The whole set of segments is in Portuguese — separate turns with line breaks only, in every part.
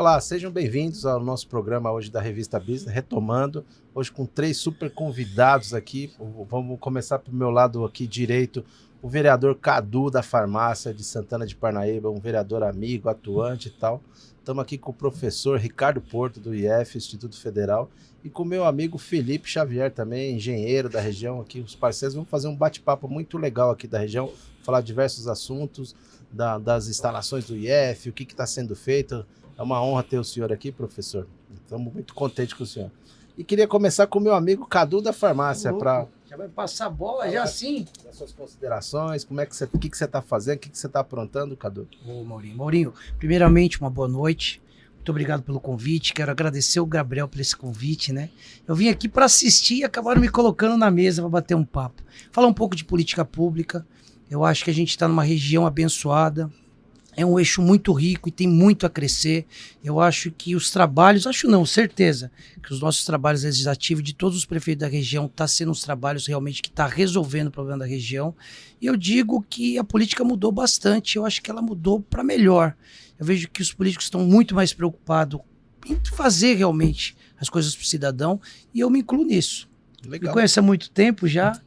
Olá, sejam bem-vindos ao nosso programa hoje da Revista Business, retomando, hoje com 3 super convidados aqui. Vamos começar pelo meu lado aqui direito, o vereador Cadu da Farmácia de Santana de Parnaíba, um vereador amigo, atuante e tal. Estamos aqui com o professor Ricardo Porto, do IF, Instituto Federal, e com o meu amigo Felipe Xavier, também engenheiro da região aqui, os parceiros. Vamos fazer um bate-papo muito legal aqui da região, falar diversos assuntos das instalações do IF, o que está sendo feito. É uma honra ter o senhor aqui, professor. Estamos muito contentes com o senhor. E queria começar com o meu amigo Cadu da Farmácia.
Já vai passar a bola, já sim?
As suas considerações, o que você está fazendo, o que você está aprontando, Cadu?
Ô, Maurinho, primeiramente, uma boa noite. Muito obrigado pelo convite. Quero agradecer o Gabriel por esse convite, né? Eu vim aqui para assistir e acabaram me colocando na mesa para bater um papo. Falar um pouco de política pública. Eu acho que a gente está numa região abençoada. É um eixo muito rico e tem muito a crescer. Eu acho que os trabalhos, certeza, que os nossos trabalhos legislativos de todos os prefeitos da região estão sendo os trabalhos realmente que estão resolvendo o problema da região. E eu digo que a política mudou bastante, eu acho que ela mudou para melhor. Eu vejo que os políticos estão muito mais preocupados em fazer realmente as coisas para o cidadão e eu me incluo nisso.
Legal.
Me conheço há muito tempo já,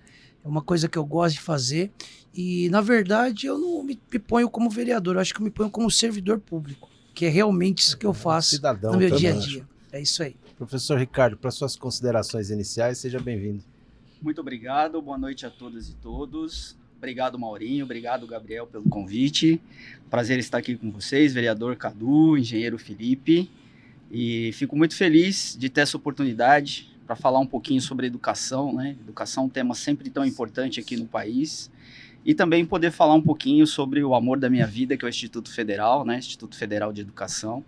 é uma coisa que eu gosto de fazer. E, na verdade, eu não me ponho como vereador, eu acho que eu me ponho como servidor público, que é realmente isso que eu faço no meu dia a dia. É isso aí.
Professor Ricardo, para suas considerações iniciais, seja bem-vindo.
Muito obrigado, boa noite a todas e todos. Obrigado, Maurinho, obrigado, Gabriel, pelo convite. Prazer estar aqui com vocês, vereador Cadu, engenheiro Felipe. E fico muito feliz de ter essa oportunidade para falar um pouquinho sobre educação, né? Educação é um tema sempre tão importante aqui no país. E também poder falar um pouquinho sobre o amor da minha vida, que é o Instituto Federal, né? Instituto Federal de Educação,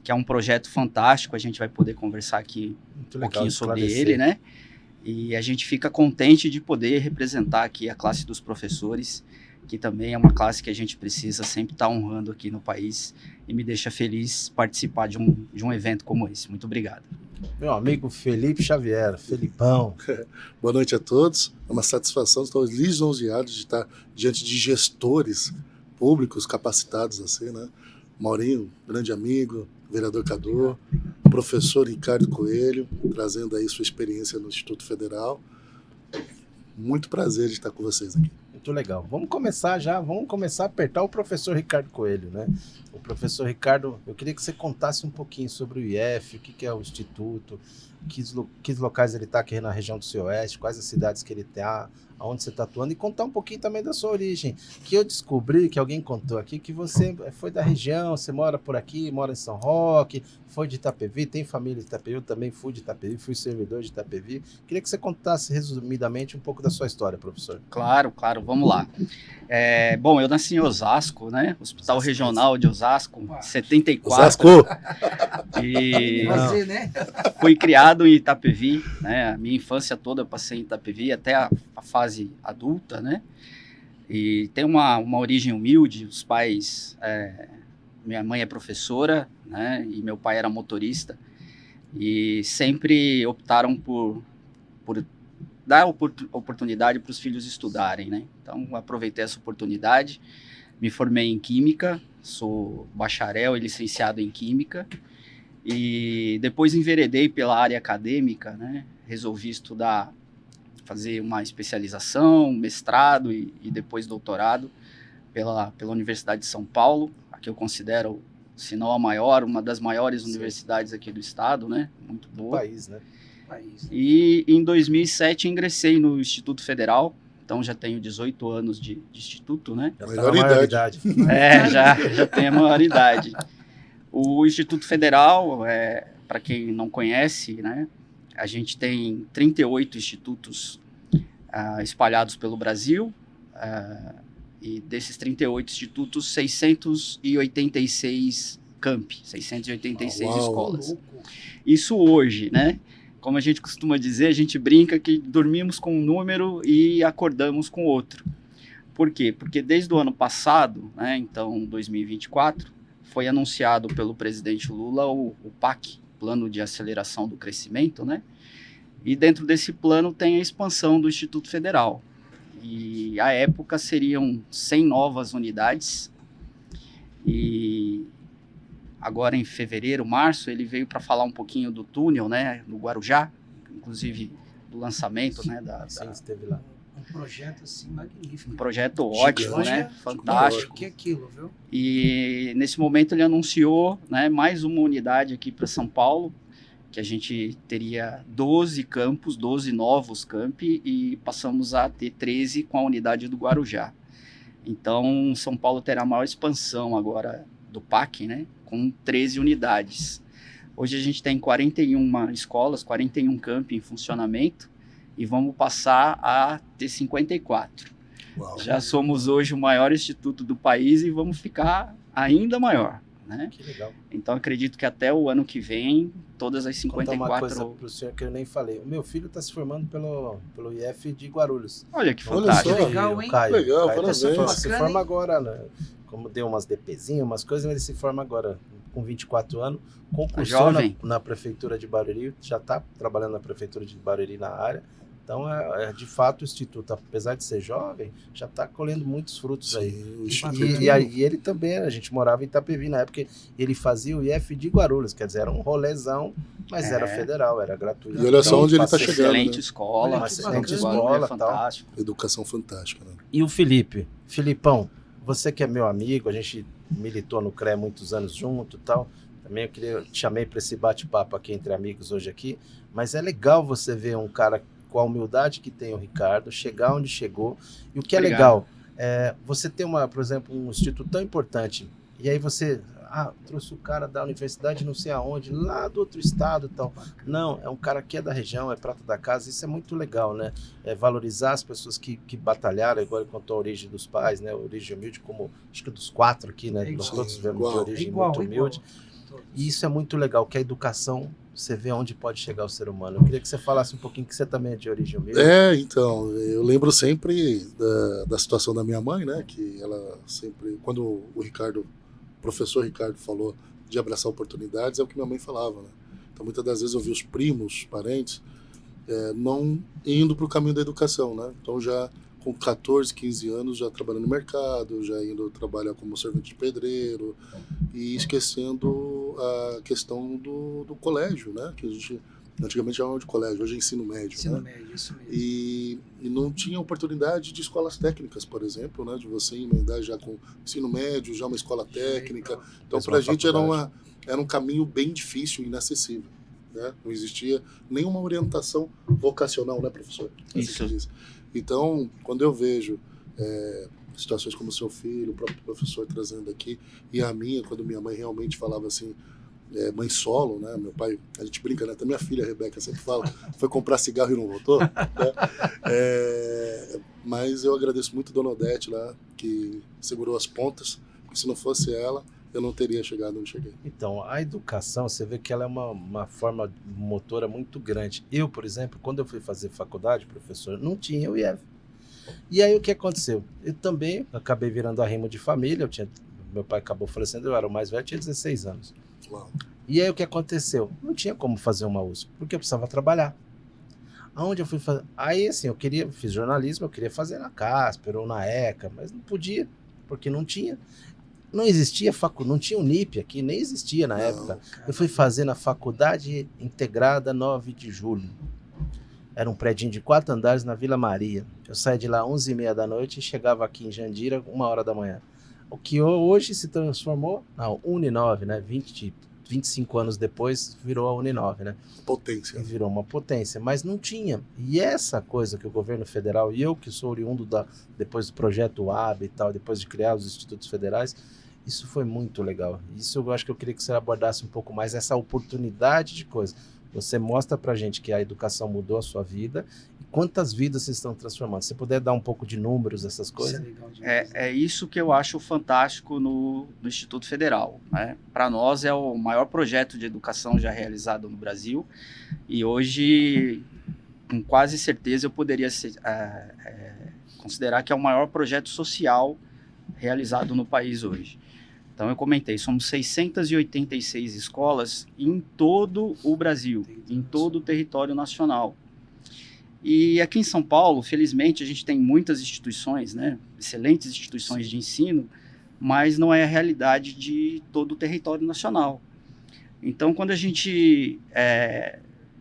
que é um projeto fantástico, a gente vai poder conversar aqui um pouquinho sobre ele, né? E a gente fica contente de poder representar aqui a classe dos professores, que também é uma classe que a gente precisa sempre estar honrando aqui no país, e me deixa feliz participar de um evento como esse. Muito obrigado.
Meu amigo Felipe Xavier, Felipão.
Boa noite a todos. É uma satisfação, estou lisonjeado de estar diante de gestores públicos capacitados assim, né? Maurinho, grande amigo, vereador Cadu, professor Ricardo Coelho, trazendo aí sua experiência no Instituto Federal. Muito prazer de estar com vocês aqui.
Muito legal. Vamos começar a apertar o professor Ricardo Coelho, né? O professor Ricardo, eu queria que você contasse um pouquinho sobre o IF, o que é o Instituto, que locais ele está aqui na região do Sudoeste, quais as cidades que ele está, aonde você está atuando, e contar um pouquinho também da sua origem, que eu descobri, que alguém contou aqui, que você foi da região, você mora por aqui, mora em São Roque, foi de Itapevi, tem família de Itapevi, eu também fui de Itapevi, fui servidor de Itapevi. Queria que você contasse resumidamente um pouco da sua história, professor.
Claro, vamos lá. Bom, eu nasci em Osasco, né? Hospital Regional de Osasco, 74.
Osasco!
E fui criado em Itapevi, né? A minha infância toda eu passei em Itapevi, até a fase adulta, né? E tem uma origem humilde, os pais... minha mãe é professora, né? E meu pai era motorista. E sempre optaram por dar oportunidade para os filhos estudarem, né? Então, aproveitei essa oportunidade, me formei em Química, sou bacharel e licenciado em Química, e depois enveredei pela área acadêmica, né? Resolvi estudar, fazer uma especialização, mestrado e depois doutorado pela Universidade de São Paulo, a que eu considero, se não a maior, uma das maiores universidades aqui do estado, né? Muito boa.
Do país, né?
E em 2007 ingressei no Instituto Federal, então já tenho 18 anos de instituto, né?
Já tá na maioridade.
Já tenho a maioridade. O Instituto Federal, para quem não conhece, né? A gente tem 38 institutos espalhados pelo Brasil, e desses 38 institutos, 686 campi, 686 escolas. Isso hoje, né? Como a gente costuma dizer, a gente brinca que dormimos com um número e acordamos com outro. Por quê? Porque desde o ano passado, né, então 2024, foi anunciado pelo presidente Lula o PAC, Plano de Aceleração do Crescimento, né? E dentro desse plano tem a expansão do Instituto Federal. E à época seriam 100 novas unidades. E agora em fevereiro, março, ele veio para falar um pouquinho do túnel, né, no Guarujá, inclusive do lançamento, né,
Sim, esteve lá.
Um projeto assim magnífico.
um projeto ótimo,
Gigante,
né, fantástico.
Que é aquilo, viu?
E nesse momento ele anunciou, né, mais uma unidade aqui para São Paulo, que a gente teria 12 campos, 12 novos campi, e passamos a ter 13 com a unidade do Guarujá. Então, São Paulo terá a maior expansão agora do PAC, né, com 13 unidades. Hoje a gente tem 41 escolas, 41 campi em funcionamento, e vamos passar a ter 54.
Uau.
Já somos hoje o maior instituto do país e vamos ficar ainda maior, né?
Que legal.
Então acredito que até o ano que vem, todas as
Vou contar
54...
uma coisa pro senhor que eu nem falei. O meu filho está se formando pelo IF de Guarulhos.
Olha que
Olha
fantástico.
só.
Legal, hein?
Caio.
Legal,
Caio
parabéns.
se forma agora, né? Como deu umas DPzinhas, umas coisas, ele se forma agora com 24 anos, concursou
Jovem.
na prefeitura de Barueri, já está trabalhando na prefeitura de Barueri na área. Então, de fato, o Instituto, apesar de ser jovem, já está colhendo muitos frutos aí.
Sim, o Instituto.
E ele também, a gente morava em Itapevi na época, ele fazia o IF de Guarulhos, quer dizer, era um rolezão, mas era federal, era gratuito.
E olha só onde ele tá
passei-
chegando,
Excelente
né?
escola,
Uma
excelente
Guarulhos
escola,
é fantástico.
Educação fantástica, né?
E o Felipe? Filipão, você que é meu amigo, a gente militou no CREA muitos anos junto e tal, também eu te chamei para esse bate-papo aqui entre amigos hoje aqui, mas é legal você ver um cara com a humildade que tem o Ricardo, chegar onde chegou, e o que é
Obrigado.
legal, você ter por exemplo, um instituto tão importante, e aí você, trouxe o cara da universidade não sei aonde, lá do outro estado e tal, não, é um cara que é da região, é prata da casa, isso é muito legal, né, valorizar as pessoas que batalharam, igual ele contou a origem dos pais, né, a origem humilde, como acho que dos 4 aqui, né, nós
igual.
todos tivemos
Igual.
de origem muito humilde,
Todos.
e isso é muito legal, que a educação, você vê onde pode chegar o ser humano. Eu queria que você falasse um pouquinho, que você também é de origem humilde.
Então, eu lembro sempre da situação da minha mãe, né? Que ela sempre, quando o professor Ricardo falou de abraçar oportunidades, é o que minha mãe falava, né? Então, muitas das vezes eu vi os primos, parentes, não indo para o caminho da educação, né? Então, já com 14, 15 anos, já trabalhando no mercado, já indo trabalhar como servente de pedreiro, e esquecendo a questão do colégio, né? Que a gente antigamente chamava de colégio, hoje é ensino médio.
Ensino
né?
médio, isso mesmo.
E não tinha oportunidade de escolas técnicas, por exemplo, né? De você emendar já com ensino médio, já uma escola técnica. Então,
Fez
para a
uma
gente
faculdade.
era um caminho bem difícil e inacessível. Né? Não existia nenhuma orientação vocacional, né, professor? Assim
Isso.
que diz. Então, quando eu vejo situações como o seu filho, o próprio professor trazendo aqui, e a minha, quando minha mãe realmente falava assim, mãe solo, né? Meu pai, a gente brinca, né? Até minha filha, a Rebeca, sempre fala, foi comprar cigarro e não voltou. Né? Mas eu agradeço muito a Dona Odete lá, que segurou as pontas, porque se não fosse ela, eu não teria chegado onde cheguei.
Então, a educação, você vê que ela é uma forma motora muito grande. Eu, por exemplo, quando eu fui fazer faculdade, professor, não tinha o IEF. E aí, o que aconteceu? Eu também acabei virando arrimo de família, meu pai acabou falecendo, eu era o mais velho, tinha 16 anos.
Uau.
E aí, o que aconteceu? Não tinha como fazer uma USP, porque eu precisava trabalhar. Aonde eu fui fazer? Aí, assim, fiz jornalismo, eu queria fazer na Casper ou na ECA, mas não podia, porque não tinha. Não existia não tinha Unip aqui, nem existia na época. Eu fui fazer na Faculdade Integrada 9 de Julho. Era um prédio de 4 andares na Vila Maria. Eu saía de lá 11h30 da noite e chegava aqui em Jandira 1h da manhã. O que hoje se transformou na Uninove, né? 25 anos depois virou a Uninove, né?
Potência.
E virou uma potência, mas não tinha. E essa coisa que o governo federal, e eu que sou oriundo depois do projeto AB e tal, depois de criar os institutos federais, isso foi muito legal. Isso eu acho que eu queria que você abordasse um pouco mais, essa oportunidade de coisa. Você mostra pra gente que a educação mudou a sua vida e quantas vidas se estão transformando. Se puder dar um pouco de números, essas coisas.
Isso é legal demais.
É isso que eu acho fantástico no Instituto Federal. Né? Para nós é o maior projeto de educação já realizado no Brasil e hoje, com quase certeza, eu poderia considerar que é o maior projeto social realizado no país hoje. Então eu comentei, somos 686 escolas em todo o Brasil, em todo o território nacional. E aqui em São Paulo, felizmente, a gente tem muitas instituições, né? Excelentes instituições de ensino, mas não é a realidade de todo o território nacional. Então, quando a gente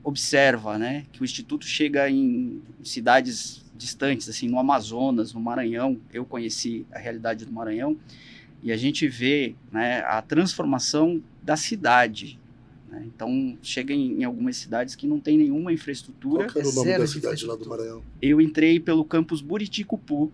observa, né, que o Instituto chega em cidades distantes, assim, no Amazonas, no Maranhão, eu conheci a realidade do Maranhão, e a gente vê, né, a transformação da cidade. Né? Então, chega em algumas cidades que não tem nenhuma infraestrutura.
Qual que era o nome da cidade lá do Maranhão?
Eu entrei pelo campus Buriticupu,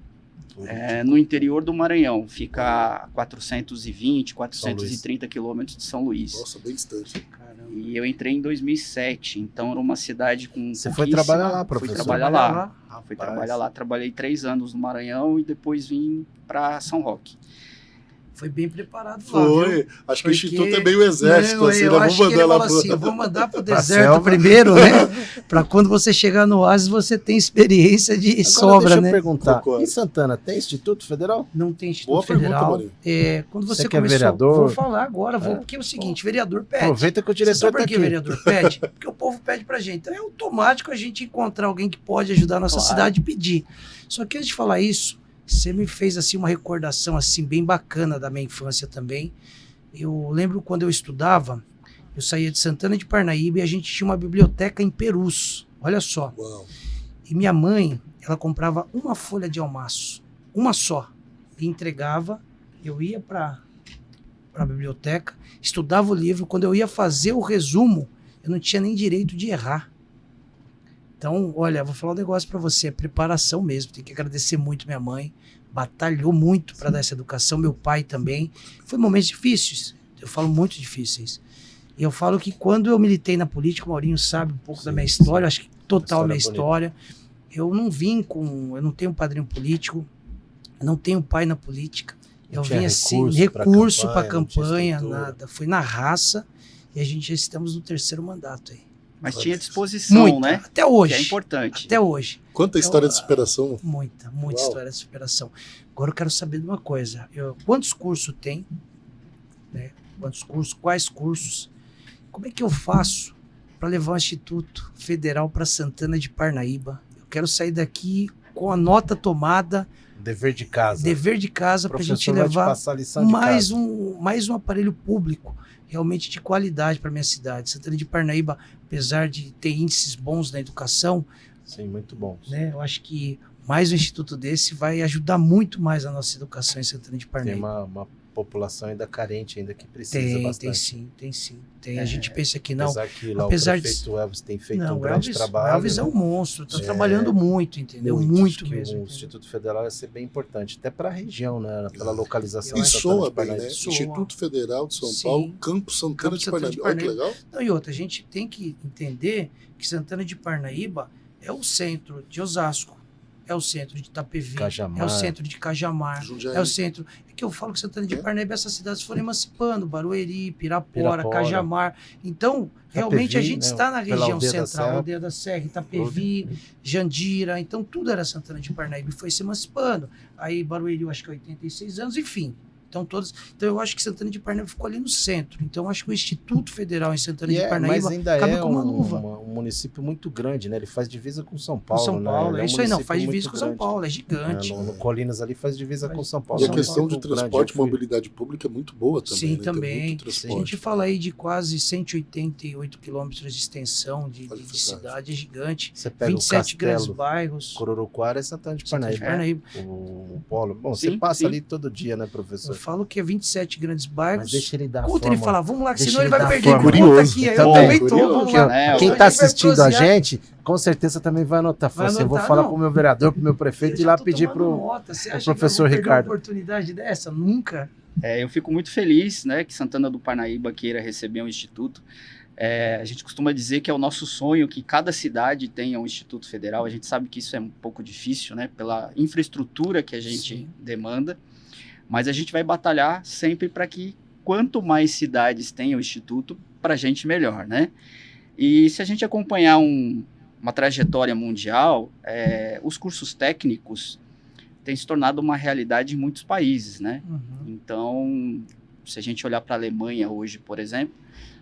no interior do Maranhão. Fica a 420, 430 quilômetros de São Luís.
Nossa, bem distante.
E eu entrei em 2007, então era uma cidade com
Você foi trabalhar lá,
Fui
professor?
trabalhar lá.
Rapaz.
Fui trabalhar lá. Trabalhei 3 anos no Maranhão e depois vim para São Roque.
Foi bem preparado lá,
Foi.
viu?
Acho que o Instituto é meio exército, assim,
eu
né?
acho
Vamos
que ele
mandar lá
falou assim, eu vou mandar pro deserto
selva.
primeiro, né? Para quando você chegar no oásis, você tem experiência de
Agora,
sobra,
deixa eu
né?
perguntar,
Concordo.
em Santana tem Instituto Federal?
Não tem Instituto
Boa pergunta,
Federal.
Marinho.
Quando
Você
você
que é
começou,
vereador?
vou falar agora, porque é o seguinte, vereador pede.
Aproveita que o
Você
diretor
sabe
tá
por que
aqui.
o vereador pede? Porque o povo pede pra gente. Então é automático a gente encontrar alguém que pode ajudar a nossa
Claro.
cidade e pedir. Só que antes de falar isso, você me fez assim uma recordação assim bem bacana da minha infância também. Eu lembro quando eu estudava, eu saía de Santana de Parnaíba e a gente tinha uma biblioteca em Perus. Olha só.
Uau.
E minha mãe, ela comprava uma folha de almaço, uma só, e entregava. Eu ia para a biblioteca, estudava o livro. Quando eu ia fazer o resumo, eu não tinha nem direito de errar. Então, olha, vou falar um negócio para você, é preparação mesmo. Tem que agradecer muito minha mãe, batalhou muito para dar essa educação, meu pai também. Foi momentos difíceis, eu falo muito difíceis. E eu falo que quando eu militei na política, o Maurinho sabe um pouco da minha história, acho que total minha história. Eu não vim eu não tenho um padrinho político, eu não tenho pai na política. Eu vim assim, recurso para campanha, nada. Foi na raça e a gente já estamos no 3º mandato aí.
Mas tinha disposição,
Muita,
né?
até hoje.
Que é importante.
Até hoje.
Quanta história de superação.
Muita
Uau.
história de superação. Agora eu quero saber de uma coisa. Quantos cursos tem? Né? Quantos cursos? Quais cursos? Como é que eu faço para levar o Instituto Federal para Santana de Parnaíba? Eu quero sair daqui com a nota tomada.
Dever de casa.
Dever de casa para a gente levar mais um aparelho público realmente de qualidade para minha cidade. Santana de Parnaíba, apesar de ter índices bons na educação,
sim, muito bom.
Né, eu acho que mais um instituto desse vai ajudar muito mais a nossa educação em Santana de Parnaíba.
Tem uma população ainda carente, ainda que precisa bastante.
Tem sim. A gente pensa que não.
Apesar que lá
apesar
o prefeito Elvis tem feito um
o
grande trabalho.
O Elvis é um monstro, está trabalhando muito, entendeu? Muito
que
mesmo.
O Instituto Federal ia ser bem importante, até para a região, né? Pela localização.
E soa bem,
Parnaíba.
né? Instituto Federal de São Paulo, Campus Santana de Parnaíba. Olha que legal.
Não, e outra, a gente tem que entender que Santana de Parnaíba é o centro de Osasco, é o centro de Itapevi,
Cajamar.
é o centro de Cajamar,
Jundiaí.
é o centro... É que eu falo que Santana de Parnaíba, essas cidades foram emancipando, Barueri, Pirapora, Cajamar. Então, realmente a gente está na região central, Aldeia da Serra, Itapevi, Jandira, então tudo era Santana de Parnaíba e foi se emancipando. Aí Barueri, eu acho que 86 anos, enfim. Então eu acho que Santana de Parnaíba ficou ali no centro. Então eu acho que o Instituto Federal em Santana de Parnaíba
mas ainda
cabe
é
como uma luva.
Um município muito grande, né? Ele faz divisa com São Paulo,
São Paulo,
né?
isso aí não, faz divisa com São Paulo, é gigante.
No Colinas ali faz divisa com São Paulo.
E a questão de transporte e mobilidade pública é muito boa também.
Sim,
né?
também. A gente fala aí de quase 188 quilômetros de extensão de cidade, é gigante.
Você pega
27 grandes bairros.
Cororuquara é Santana de Parnaíba. O polo. Bom, você passa ali todo dia, né, professor?
Eu falo que é 27 grandes bairros.
Mas deixa ele dar
Conta
forma.
ele falar, vamos lá, que
Deixa
senão ele vai perder.
Forma.
Curioso.
Aqui, eu
Também.
também tô, vamos lá.
Quem está assistindo a gente, com certeza também vai anotar. Eu vou falar para o meu vereador, para o meu prefeito, ir lá pedir para o professor Ricardo.
Uma oportunidade dessa? Nunca.
Eu fico muito feliz, né, que Santana do Parnaíba queira receber um instituto. A gente costuma dizer que é o nosso sonho que cada cidade tenha um instituto federal. A gente sabe que isso é um pouco difícil, né, pela infraestrutura que a gente demanda, mas a gente vai batalhar sempre para que quanto mais cidades tenham o instituto, para a gente melhor, né? E se a gente acompanhar uma trajetória mundial, os cursos técnicos têm se tornado uma realidade em muitos países, né? Então, se a gente olhar para a Alemanha hoje, por exemplo,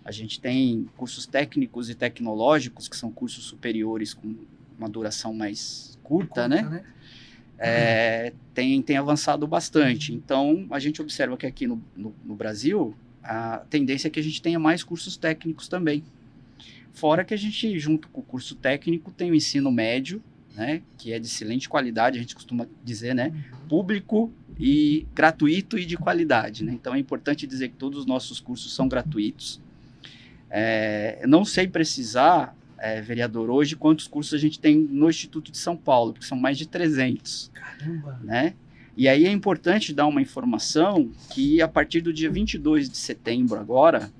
a gente tem cursos técnicos e tecnológicos, que são cursos superiores com uma duração mais curta, né? tem avançado bastante. Então, a gente observa que aqui no Brasil, a tendência é que a gente tenha mais cursos técnicos também. Fora que a gente, junto com o curso técnico, tem o ensino médio, né, que é de excelente qualidade, a gente costuma dizer, né, público e gratuito e de qualidade, né? Então é importante dizer que todos os nossos cursos são gratuitos. Não sei precisar, vereador, hoje quantos cursos a gente tem no Instituto de São Paulo, porque são mais de 300.
Caramba!
Né? E aí é importante dar uma informação que a partir do dia 22 de setembro agora,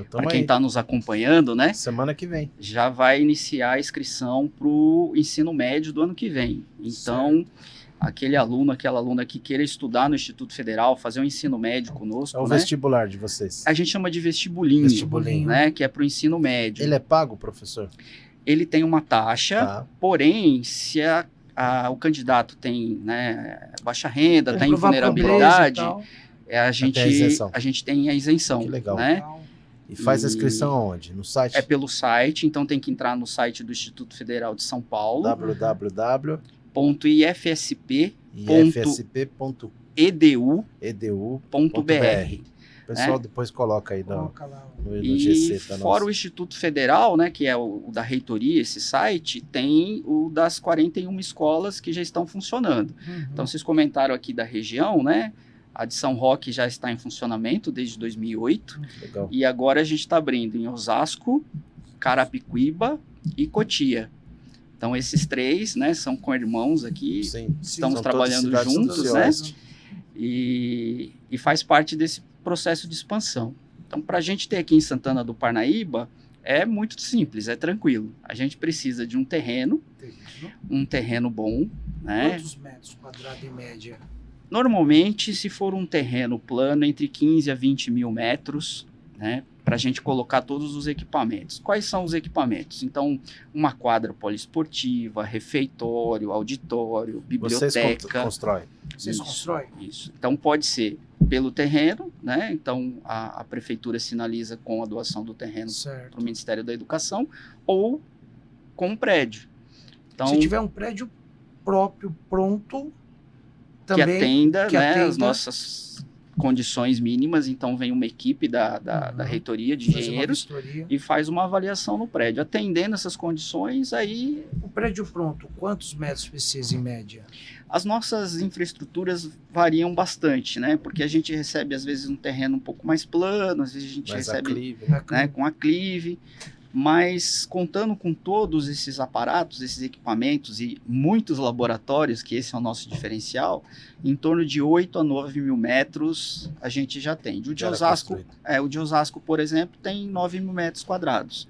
para quem está nos acompanhando, né?
Semana que vem.
Já vai iniciar a inscrição para o ensino médio do ano que vem. Então, aquele aluno, aquela aluna que queira estudar no Instituto Federal, fazer um ensino médio conosco,
é o vestibular de vocês.
A gente chama de vestibulinho, né? Que é para o ensino médio.
Ele é pago, professor?
Ele tem uma taxa, porém, se o candidato tem, né, baixa renda, tem vulnerabilidade, a gente tem a isenção. Que
legal.
Né?
E faz a inscrição aonde? No site?
É pelo site, então tem que entrar no site do Instituto Federal de São Paulo.
www.ifsp.edu.br. O pessoal depois coloca aí no GC.
Fora o Instituto Federal, né, que é o da reitoria, esse site, tem o das 41 escolas que já estão funcionando. Então, vocês comentaram aqui da região, né? A de São Roque já está em funcionamento desde 2008.
Legal.
E agora a gente está abrindo em Osasco, Carapicuíba e Cotia. Então, esses três, né, são co-irmãos aqui.
Sim,
estamos trabalhando juntos, né? E faz parte desse processo de expansão. Então, para a gente ter aqui em Santana do Parnaíba, é muito simples, é tranquilo. A gente precisa de um terreno bom, né?
Quantos metros quadrados em média?
Normalmente, se for um terreno plano, entre 15 a 20 mil metros, né, para a gente colocar todos os equipamentos. Quais são os equipamentos? Então, uma quadra poliesportiva, refeitório, auditório, biblioteca.
Vocês constroem?
Vocês constroem?
Isso. Então, pode ser pelo terreno, né? Então, a prefeitura sinaliza com a doação do terreno para o Ministério da Educação, ou com um prédio. Então,
se tiver um prédio próprio, pronto...
Também, que atenda as nossas condições mínimas, então vem uma equipe da reitoria de engenheiros e faz uma avaliação no prédio. Atendendo essas condições, aí...
O prédio pronto, quantos metros precisa em média?
As nossas infraestruturas variam bastante, né? Porque a gente recebe, às vezes, um terreno um pouco mais plano, às vezes a gente recebe com aclive. Mas contando com todos esses aparatos, esses equipamentos e muitos laboratórios, que esse é o nosso diferencial, em torno de 8 a 9 mil metros a gente já tem. O de Osasco, por exemplo, tem 9 mil metros quadrados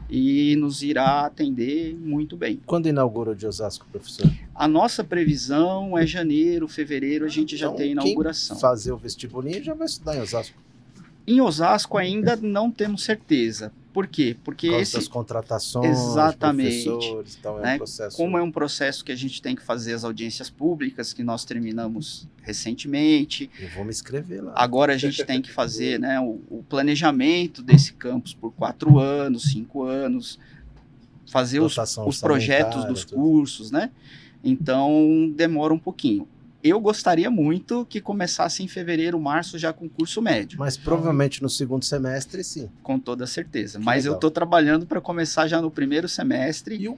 e nos irá atender muito bem.
Quando inaugura o de Osasco, professor?
A nossa previsão é janeiro, fevereiro, a gente já tem inauguração.
Quem fazer o vestibulinho já vai estudar em Osasco?
Em Osasco ainda não temos certeza. Por quê? Porque
essas contratações, professores, então
né?
Um processo...
Como é um processo que a gente tem que fazer as audiências públicas, que nós terminamos recentemente.
Eu vou me inscrever lá.
Agora a gente tem que fazer, né, o planejamento desse campus por 4 anos, 5 anos, fazer os projetos dos cursos, né? Então demora um pouquinho. Eu gostaria muito que começasse em fevereiro, março, já com curso médio.
Mas provavelmente no segundo semestre, sim.
Com toda certeza. Mas eu estou trabalhando para começar já no primeiro semestre,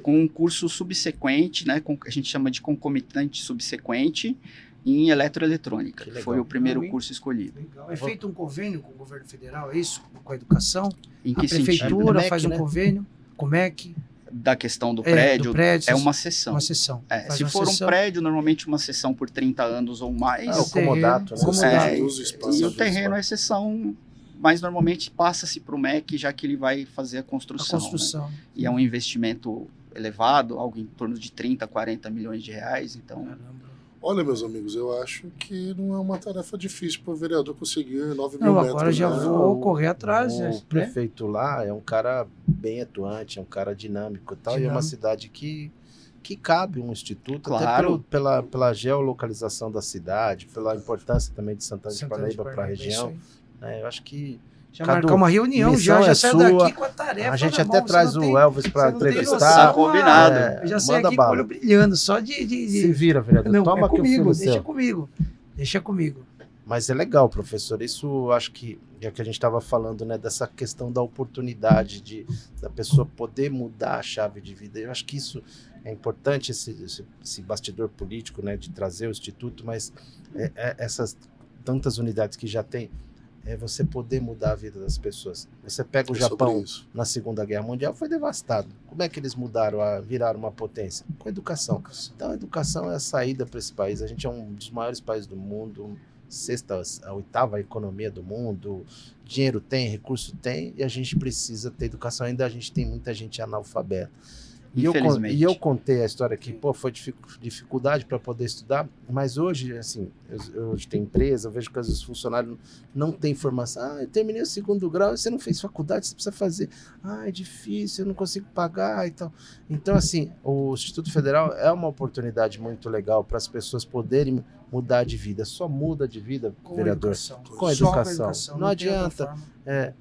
com um curso subsequente, né? A gente chama de concomitante subsequente, em eletroeletrônica. Que foi o primeiro curso escolhido.
Legal. É feito um convênio com o governo federal, é isso? Com a educação?
Em que
a prefeitura
MEC,
faz um convênio, com o MEC?
Da questão do prédio, é uma sessão.
Uma sessão.
Se for um prédio, normalmente uma sessão por 30 anos ou mais.
O comodato,
né? E o terreno é sessão, mas normalmente passa-se para o MEC, já que ele vai fazer a construção. Né? E é um investimento elevado, algo em torno de 30, 40 milhões de reais. Então...
Caramba.
Olha, meus amigos, eu acho que não é uma tarefa difícil para o vereador conseguir 9 mil metros.
Agora já vou correr atrás.
O prefeito lá é um cara bem atuante, é um cara dinâmico e tal, e é uma cidade que cabe um instituto,
claro.
Até pela geolocalização da cidade, pela importância também de Santana de Parnaíba para a região. Eu acho que
Já
Cadu,
marcar uma reunião,
missão
já
é
sai
sua.
daqui com a tarefa.
A gente
na
até
mão,
traz
você não
o
tem-
Elvis para
você não tem
entrevistar.
noção,
Combinado.
Eu já saí
manda
aqui com o
bala.
olho brilhando, só de...
Se vira, vereador.
Não,
Toma
é
que o
comigo,
filho
deixa
seu.
comigo. Deixa comigo.
Mas é legal, professor. Isso acho que é o que a gente estava falando, né? Dessa questão da oportunidade da pessoa poder mudar a chave de vida. Eu acho que isso é importante, esse bastidor político, né? De trazer o Instituto, mas essas tantas unidades que já tem, é você poder mudar a vida das pessoas. Você pega o Japão na Segunda Guerra Mundial, foi devastado. Como é que eles viraram uma potência? Com educação. Então a educação é a saída para esse país. A gente é um dos maiores países do mundo, a oitava economia do mundo, dinheiro tem, recurso tem, e a gente precisa ter educação. Ainda a gente tem muita gente analfabeta. E eu contei a história que, foi dificuldade para poder estudar, mas hoje, assim, hoje tem empresa, eu vejo que os funcionários não têm formação. Eu terminei o 2º grau, você não fez faculdade, você precisa fazer. É difícil, eu não consigo pagar e tal. Então, assim, o Instituto Federal é uma oportunidade muito legal para as pessoas poderem mudar de vida. Só muda de vida, vereador, com educação. Não adianta.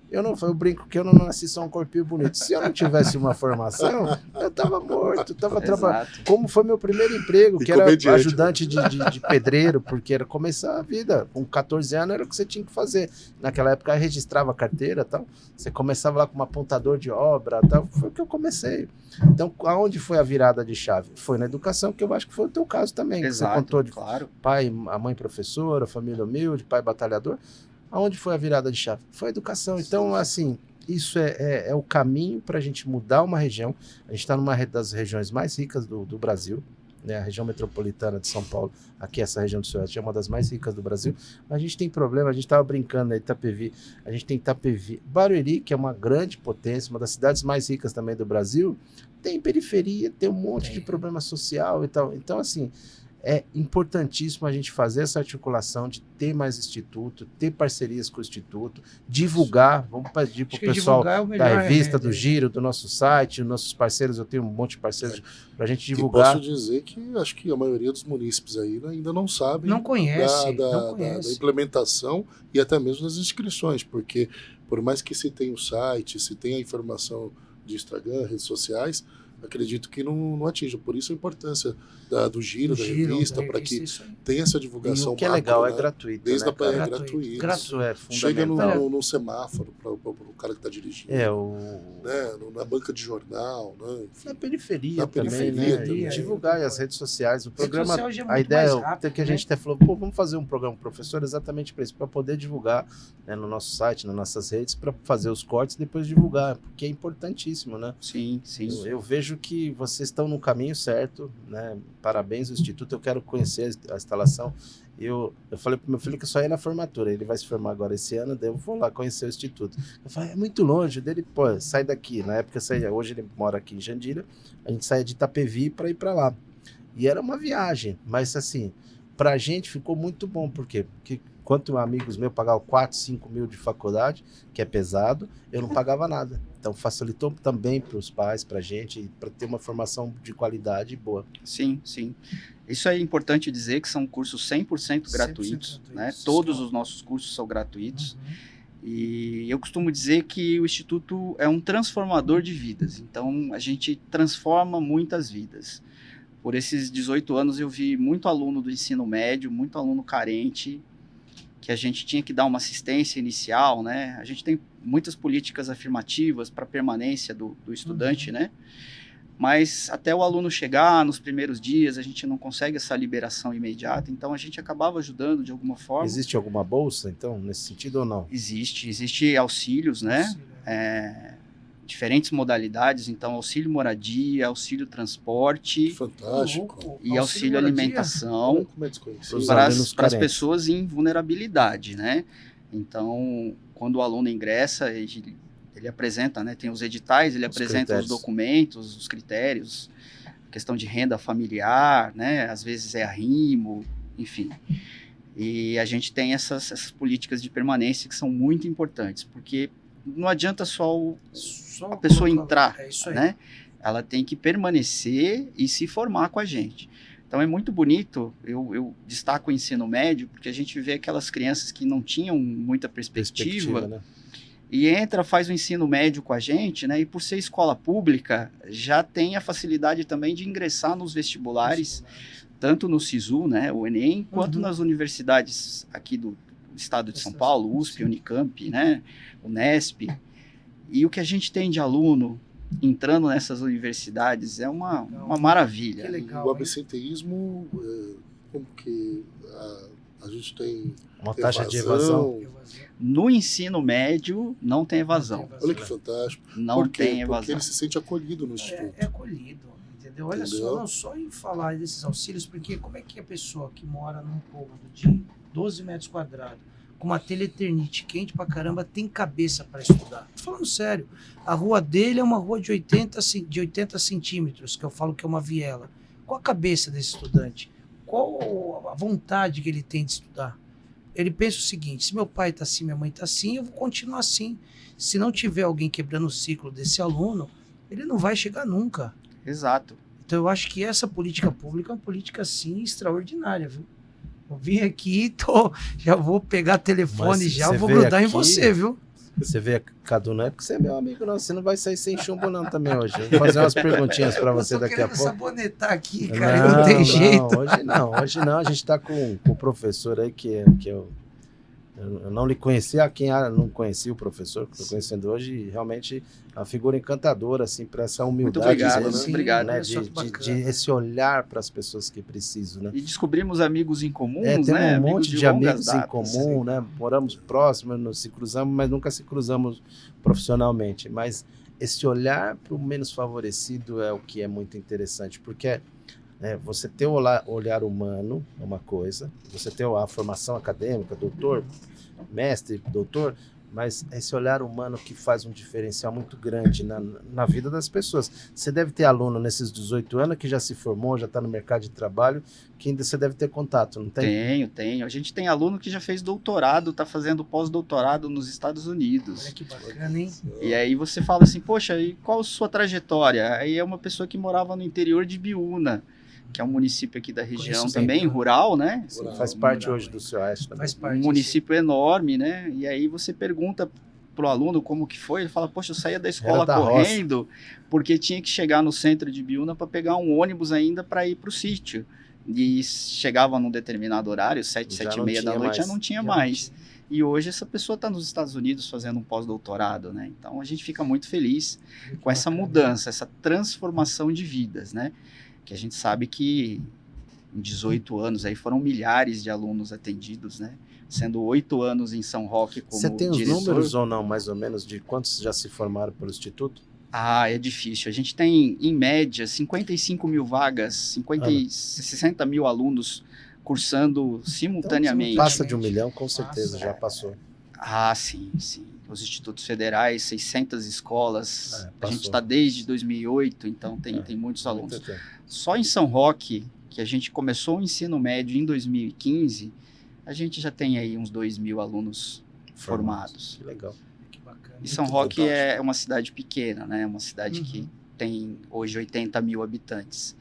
Eu brinco que eu não nasci só um corpinho bonito. Se eu não tivesse uma formação, eu estava morto, estava trabalhando. Como foi meu primeiro emprego, que era ajudante de pedreiro, porque era começar a vida. Com 14 anos era o que você tinha que fazer. Naquela época eu registrava a carteira, tal. Você começava lá como apontador de obra, tal. Foi o que eu comecei. Então, aonde foi a virada de chave? Foi na educação, que eu acho que foi o teu caso também.
Exato,
você contou de
claro.
Pai, a mãe professora, família humilde, pai batalhador. Aonde foi a virada de chave? Foi a educação. Então, assim, isso é o caminho para a gente mudar uma região. A gente está numa das regiões mais ricas do Brasil, né? A região metropolitana de São Paulo, aqui essa região do Sudeste é uma das mais ricas do Brasil. A gente tem problema, a gente estava brincando na Itapevi, a gente tem Itapevi. Barueri, que é uma grande potência, uma das cidades mais ricas também do Brasil, tem periferia, tem um monte de problema social e tal. Então, assim, é importantíssimo a gente fazer essa articulação de ter mais instituto, ter parcerias com o instituto, divulgar, vamos pedir para o pessoal da revista, do Giro, do nosso site, os nossos parceiros, eu tenho um monte de parceiros para a gente divulgar.
E posso dizer que acho que a maioria dos munícipes aí ainda não sabem
não conhece.
Da implementação e até mesmo das inscrições, porque por mais que se tenha o site, se tenha a informação de Instagram, redes sociais, acredito que não atinja. Por isso a importância do Giro, da revista, para que tenha essa divulgação.
E o que é legal, é gratuito.
Desde
né,
é gratuito.
Isso é fundamental.
Chega no semáforo para o cara que está dirigindo. Na banca de jornal. Né? Enfim,
na periferia também, né? Divulgar as redes sociais. O programa, a ideia que a gente até falou, vamos fazer um programa professor exatamente para isso, para poder divulgar, né, no nosso site, nas nossas redes, para fazer os cortes e depois divulgar, porque é importantíssimo, né?
Sim.
Eu vejo que vocês estão no caminho certo, né? Parabéns ao Instituto, eu quero conhecer a instalação. Eu falei pro meu filho que eu só ia na formatura, ele vai se formar agora esse ano, daí eu vou lá conhecer o Instituto. Eu falei, é muito longe, dele, sai daqui. Na época, hoje ele mora aqui em Jandira, a gente saía de Itapevi para ir para lá. E era uma viagem, mas assim, pra gente ficou muito bom, por quê? Porque enquanto amigos meus pagavam 4, 5 mil de faculdade, que é pesado, eu não pagava nada. Então facilitou também para os pais, para a gente, para ter uma formação de qualidade boa.
Sim. Isso é importante dizer que são cursos 100% gratuitos, né? Todos os nossos cursos são gratuitos. E eu costumo dizer que o Instituto é um transformador de vidas. Então a gente transforma muitas vidas. Por esses 18 anos eu vi muito aluno do ensino médio, muito aluno carente, que a gente tinha que dar uma assistência inicial, né? A gente tem muitas políticas afirmativas para a permanência do estudante, né? Mas até o aluno chegar nos primeiros dias, a gente não consegue essa liberação imediata, então a gente acabava ajudando de alguma forma.
Existe alguma bolsa, então, nesse sentido ou não?
Existe auxílios, né? Diferentes modalidades, então auxílio moradia, auxílio transporte,
fantástico,
e auxílio alimentação para as pessoas em vulnerabilidade, né? Então, quando o aluno ingressa, ele apresenta, né? Tem os editais, ele apresenta os documentos, os critérios, questão de renda familiar, né? Às vezes é arrimo, enfim. E a gente tem essas políticas de permanência que são muito importantes, porque não adianta só a pessoa entrar, né? Ela tem que permanecer e se formar com a gente. Então é muito bonito, eu destaco o ensino médio, porque a gente vê aquelas crianças que não tinham muita perspectiva, né? e entra, faz o ensino médio com a gente, né? E por ser escola pública, já tem a facilidade também de ingressar nos vestibulares, tanto no SISU, né, o Enem, quanto nas universidades aqui do estado de São Paulo, USP, Unicamp, né, Unesp. E o que a gente tem de aluno entrando nessas universidades é uma maravilha.
Que legal,
o absenteísmo, como que a gente tem
uma taxa de evasão.
No ensino médio, não tem evasão.
Olha que fantástico.
Não tem evasão.
Porque ele se sente acolhido no instituto.
É acolhido, entendeu? Olha só, não só em falar desses auxílios, porque como é que a pessoa que mora num cômodo de 12 metros quadrados, com uma telha Eternit quente pra caramba, tem cabeça para estudar? Tô falando sério. A rua dele é uma rua de 80 centímetros, que eu falo que é uma viela. Qual a cabeça desse estudante? Qual a vontade que ele tem de estudar? Ele pensa o seguinte: se meu pai está assim, minha mãe está assim, eu vou continuar assim. Se não tiver alguém quebrando o ciclo desse aluno, ele não vai chegar nunca.
Exato.
Então eu acho que essa política pública é uma política, assim, extraordinária, viu? Eu vim aqui, já vou pegar telefone, já vou grudar aqui, em você, viu?
Você vê, Cadu, não é porque você é meu amigo, não. Você não vai sair sem chumbo, não, também hoje. Eu vou fazer umas perguntinhas para você daqui a pouco.
Sabonetar aqui, cara, não tem jeito.
Hoje não. A gente está com o professor aí que eu não lhe conhecia, quem não conhecia o professor que estou conhecendo hoje, e realmente é uma figura encantadora, assim, para essa humildade.
Muito obrigado.
Né, de esse olhar para as pessoas que precisam, né?
E descobrimos amigos em comum,
tem
né?
Um monte de amigos
datas,
em comum, né? Moramos próximos, nos se cruzamos, mas nunca se cruzamos profissionalmente. Mas esse olhar para o menos favorecido é o que é muito interessante, porque você ter o olhar humano é uma coisa, você ter a formação acadêmica, doutor, mestre, doutor, mas esse olhar humano que faz um diferencial muito grande na vida das pessoas. Você deve ter aluno nesses 18 anos que já se formou, já está no mercado de trabalho, que ainda você deve ter contato, não tem?
Tenho. A gente tem aluno que já fez doutorado, está fazendo pós-doutorado nos Estados Unidos.
Olha que bacana, hein?
E aí você fala assim, poxa, e qual a sua trajetória? Aí é uma pessoa que morava no interior de Biúna, que é um município aqui da região também, rural, né?
Sim, faz parte hoje do Oeste também.
Faz parte,
um município enorme, né? E aí você pergunta pro aluno como que foi, ele fala, poxa, eu saía da escola correndo, porque tinha que chegar no centro de Biúna para pegar um ônibus ainda para ir para o sítio. E chegava num determinado horário, 7h30 da noite, já não tinha mais. E hoje essa pessoa está nos Estados Unidos fazendo um pós-doutorado, né? Então a gente fica muito feliz com essa mudança, essa transformação de vidas, né? Que a gente sabe que em 18 anos aí foram milhares de alunos atendidos, né? Sendo 8 anos em São Roque como diretor.
Você tem os números ou não, mais ou menos, de quantos já se formaram pelo Instituto?
É difícil. A gente tem, em média, 55 mil vagas, 60 mil alunos cursando simultaneamente.
Então, passa de 1 milhão, com certeza, já passou.
Sim. Os institutos federais, 600 escolas. A gente está desde 2008, então tem muitos alunos. Só em São Roque, que a gente começou o ensino médio em 2015, a gente já tem aí uns 2.000 alunos formados.
Que legal.
Que bacana.
E São Roque é uma cidade pequena, né? Uma cidade que tem hoje 80 mil habitantes.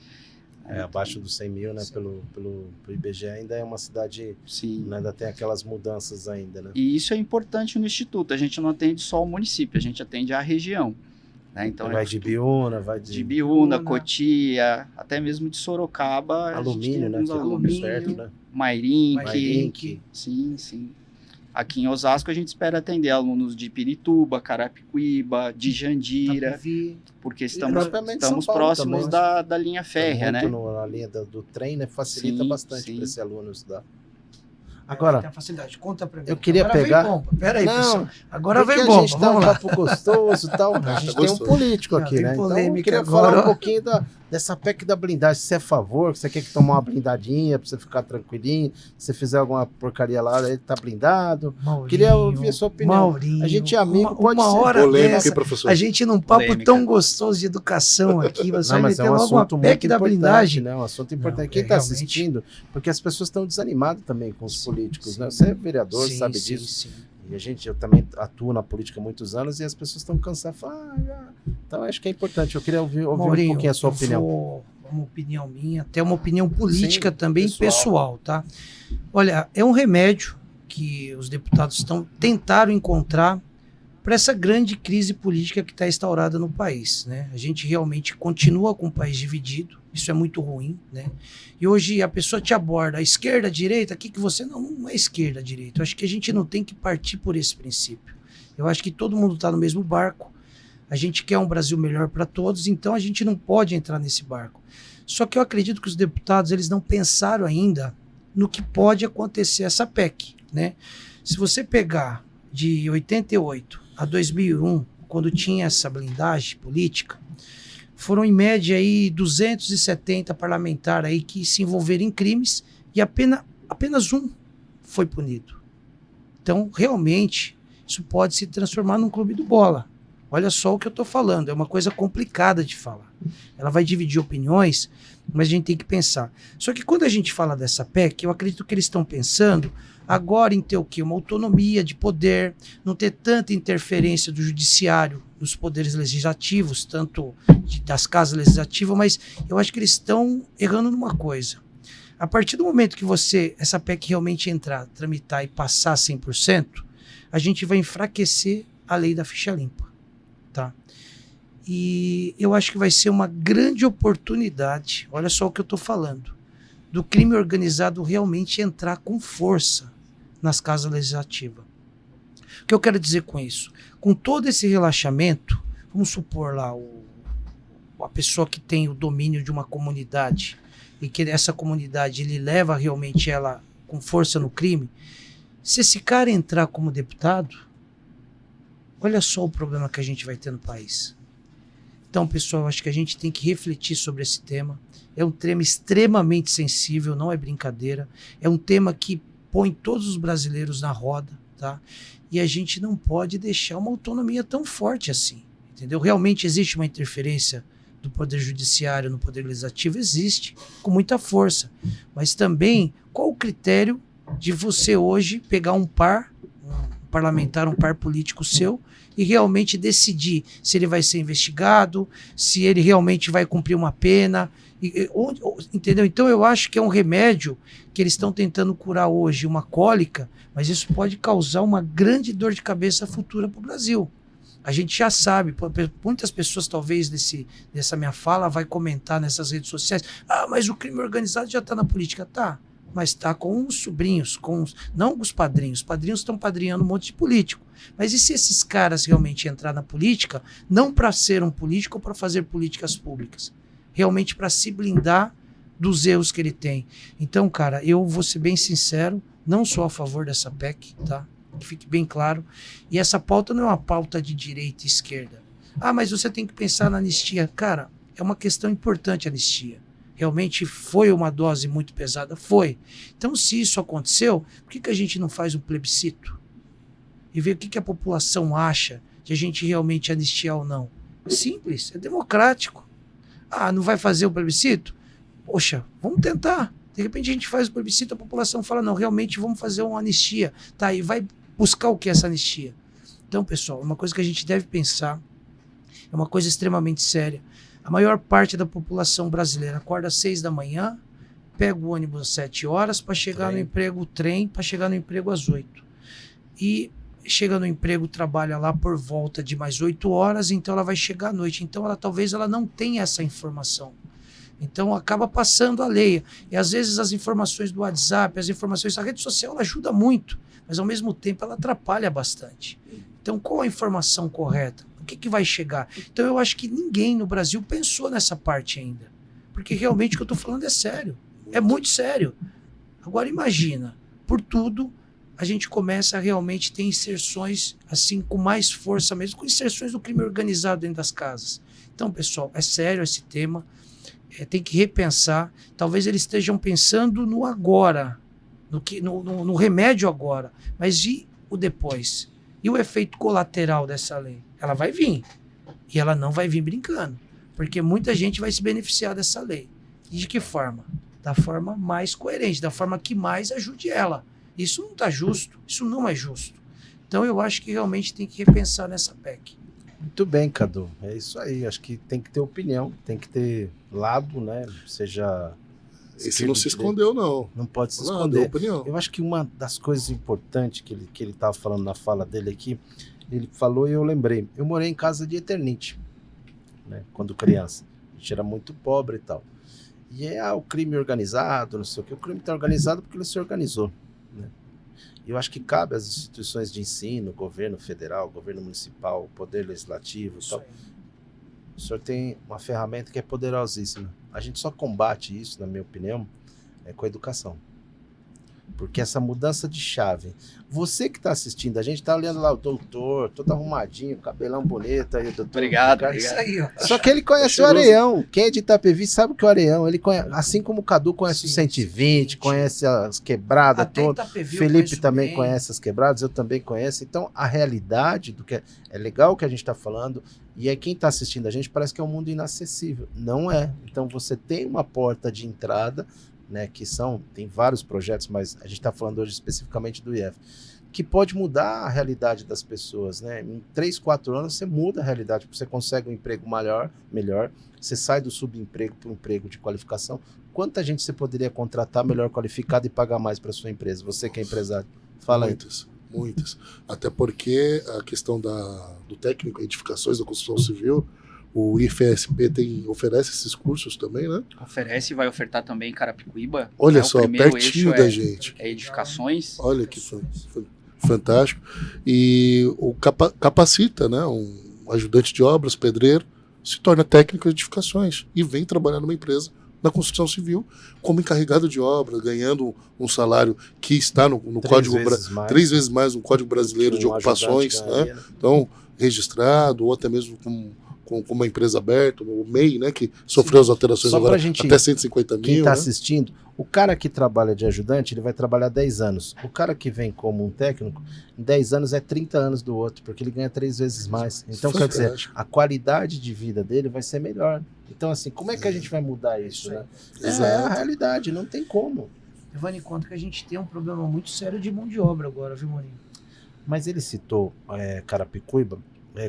Abaixo dos 100 mil, né? Pelo IBGE, ainda é uma cidade, né, ainda tem aquelas mudanças ainda, né?
E isso é importante no Instituto, a gente não atende só o município, a gente atende a região. Né? Então,
vai de Biúna, vai
de Biúna, Cotia, até mesmo de Sorocaba.
Alumínio, né?
Alumínio,
perto, né?
Mairinque. Sim. Aqui em Osasco a gente espera atender alunos de Pirituba, Carapicuíba, de Jandira, porque estamos próximos
também,
da linha férrea, né?
Na linha do trem, né? Facilita bastante para esse aluno estudar. Agora,
facilidade. Conta pra mim.
Eu queria pegar.
Peraí, pessoal. Agora vem
bom. A gente
vamos
um
lá.
papo gostoso e tal. A gente tem um político aqui, né? Então, eu queria falar um pouquinho dessa PEC da blindagem. Se você é a favor, você quer que tomar uma blindadinha pra você ficar tranquilinho. Se você fizer alguma porcaria lá, ele tá blindado.
Maurinho,
queria ouvir a sua opinião.
Maurinho,
a gente é amigo, pode
uma
ser.
Hora
polêmica,
dessa,
professor.
A gente num papo tão gostoso de educação aqui, você vai meter logo uma PEC da blindagem.
Né? Um assunto importante. Quem está assistindo, porque as pessoas estão desanimadas também com os políticos, né? Você é vereador, sabe disso. Sim. E eu também atuo na política há muitos anos e as pessoas estão cansadas. Então, acho que é importante. Eu queria ouvir
Maurinho,
um pouquinho a sua opinião.
Uma opinião minha, até uma opinião política também, pessoal, tá? Olha, é um remédio que os deputados tentaram encontrar para essa grande crise política que está instaurada no país, né? A gente realmente continua com o país dividido, isso é muito ruim, né? E hoje a pessoa te aborda, a esquerda, a direita, que você não é esquerda, a direita. Eu acho que a gente não tem que partir por esse princípio. Eu acho que todo mundo está no mesmo barco, a gente quer um Brasil melhor para todos, então a gente não pode entrar nesse barco. Só que eu acredito que os deputados, eles não pensaram ainda no que pode acontecer essa PEC, né? Se você pegar de 88 a 2001, quando tinha essa blindagem política, foram em média aí 270 parlamentares aí que se envolveram em crimes e apenas um foi punido. Então, realmente, isso pode se transformar num clube do bola. Olha só o que eu estou falando, é uma coisa complicada de falar. Ela vai dividir opiniões, mas a gente tem que pensar. Só que quando a gente fala dessa PEC, eu acredito que eles estão pensando agora em ter o quê? Uma autonomia de poder, não ter tanta interferência do judiciário, dos poderes legislativos, tanto das casas legislativas, mas eu acho que eles estão errando numa coisa. A partir do momento que essa PEC realmente entrar, tramitar e passar 100%, a gente vai enfraquecer a lei da ficha limpa, tá? E eu acho que vai ser uma grande oportunidade, olha só o que eu estou falando, do crime organizado realmente entrar com força nas casas legislativas. O que eu quero dizer com isso? Com todo esse relaxamento, vamos supor lá a pessoa que tem o domínio de uma comunidade e que essa comunidade ele leva realmente ela com força no crime, se esse cara entrar como deputado, olha só o problema que a gente vai ter no país. Então, pessoal, acho que a gente tem que refletir sobre esse tema. É um tema extremamente sensível, não é brincadeira. É um tema que põe todos os brasileiros na roda, tá? E a gente não pode deixar uma autonomia tão forte assim, entendeu? Realmente existe uma interferência do Poder Judiciário no Poder Legislativo? Existe, com muita força. Mas também, qual o critério de você hoje pegar um parlamentar, um par político seu, e realmente decidir se ele vai ser investigado, se ele realmente vai cumprir uma pena, entendeu? Então eu acho que é um remédio que eles estão tentando curar hoje, uma cólica, mas isso pode causar uma grande dor de cabeça futura para o Brasil. A gente já sabe, muitas pessoas talvez dessa minha fala vai comentar nessas redes sociais, mas o crime organizado já está na política. Tá, mas está com os sobrinhos, não com os padrinhos. Os padrinhos estão padrinhando um monte de político. Mas e se esses caras realmente entrar na política, não para ser um político ou para fazer políticas públicas? Realmente para se blindar dos erros que ele tem. Então, cara, eu vou ser bem sincero, não sou a favor dessa PEC, tá? Que fique bem claro. E essa pauta não é uma pauta de direita e esquerda. Mas você tem que pensar na anistia. Cara, é uma questão importante a anistia. Realmente foi uma dose muito pesada? Foi. Então, se isso aconteceu, por que a gente não faz um plebiscito? E ver o que a população acha de a gente realmente anistiar ou não. É simples, é democrático. Não vai fazer o plebiscito? Poxa, vamos tentar. De repente a gente faz o plebiscito, a população fala, não, realmente vamos fazer uma anistia. Tá, e vai buscar o que é essa anistia? Então, pessoal, uma coisa que a gente deve pensar, é uma coisa extremamente séria. A maior parte da população brasileira acorda às 6 da manhã, pega o ônibus às 7 horas para chegar no emprego, o trem para chegar no emprego às 8. E chega no emprego, trabalha lá por volta de mais 8 horas, então ela vai chegar à noite. Então talvez ela não tenha essa informação. Então acaba passando a lei. E às vezes as informações do WhatsApp, as informações da rede social, ela ajuda muito, mas ao mesmo tempo ela atrapalha bastante. Então qual a informação correta? O que vai chegar? Então eu acho que ninguém no Brasil pensou nessa parte ainda. Porque realmente o que eu estou falando é sério. É muito sério. Agora imagina, por tudo, a gente começa a realmente ter inserções assim com mais força mesmo, com inserções do crime organizado dentro das casas. Então, pessoal, é sério esse tema. Tem que repensar. Talvez eles estejam pensando no agora, no remédio agora. Mas e o depois? E o efeito colateral dessa lei? Ela vai vir. E ela não vai vir brincando. Porque muita gente vai se beneficiar dessa lei. E de que forma? Da forma mais coerente, da forma que mais ajude ela. Isso não está justo. Isso não é justo. Então eu acho que realmente tem que repensar nessa PEC.
Muito bem, Cadu. É isso aí. Acho que tem que ter opinião, tem que ter lado, né? Seja...
Esse não se escondeu, não.
Não pode se esconder.
Opinião.
Eu acho que uma das coisas importantes que ele estava falando na fala dele aqui ele falou e eu lembrei. Eu morei em casa de Eternite, né, quando criança. A gente era muito pobre e tal. E o crime organizado, não sei o que. O crime está organizado porque ele se organizou, né? E eu acho que cabe às instituições de ensino, governo federal, governo municipal, poder legislativo e tal. O senhor tem uma ferramenta que é poderosíssima. A gente só combate isso, na minha opinião, com a educação. Porque essa mudança de chave, você que está assistindo, a gente está olhando lá o doutor, todo arrumadinho, cabelão bonito aí, doutor.
Obrigado.
Isso aí, ó.
Só que ele conhece o Areião. Quem é de Itapevi sabe que o Areião, ele conhece, assim como o Cadu conhece o 120, conhece as quebradas todas. Felipe também conhece as quebradas, eu também conheço. Então, a realidade do que é legal o que a gente está falando, e quem está assistindo a gente parece que é um mundo inacessível. Não é. Então, você tem uma porta de entrada, né, tem vários projetos, mas a gente está falando hoje especificamente do IF, que pode mudar a realidade das pessoas, né? Em 3, 4 anos você muda a realidade, você consegue um emprego melhor, você sai do subemprego para um emprego de qualificação. Quanta gente você poderia contratar melhor qualificado e pagar mais para sua empresa? Você que é empresário, fala aí.
Muitas. Até porque a questão do técnico em edificações da construção civil, o IFSP oferece esses cursos também, né?
Oferece e vai ofertar também em Carapicuíba.
Olha só, pertinho da gente.
Edificações.
Olha que fantástico. E capacita, né? Um ajudante de obras, pedreiro, se torna técnico em edificações e vem trabalhar numa empresa na construção civil como encarregado de obra, ganhando um salário que está no Código 3 vezes mais no Código Brasileiro de Ocupações, né? Então, registrado, ou até mesmo com uma empresa aberta, o MEI, né, que sofreu as alterações agora até 150 mil.
Quem está
né?
assistindo, o cara que trabalha de ajudante, ele vai trabalhar 10 anos. O cara que vem como um técnico, em 10 anos é 30 anos do outro, porque ele ganha 3 vezes mais. Então, quer dizer, a qualidade de vida dele vai ser melhor. Então, assim, como é que a gente vai mudar isso, né? É a realidade, não tem como.
Levando em conta que a gente tem um problema muito sério de mão de obra agora, viu, Maurinho?
Mas ele citou Carapicuíba.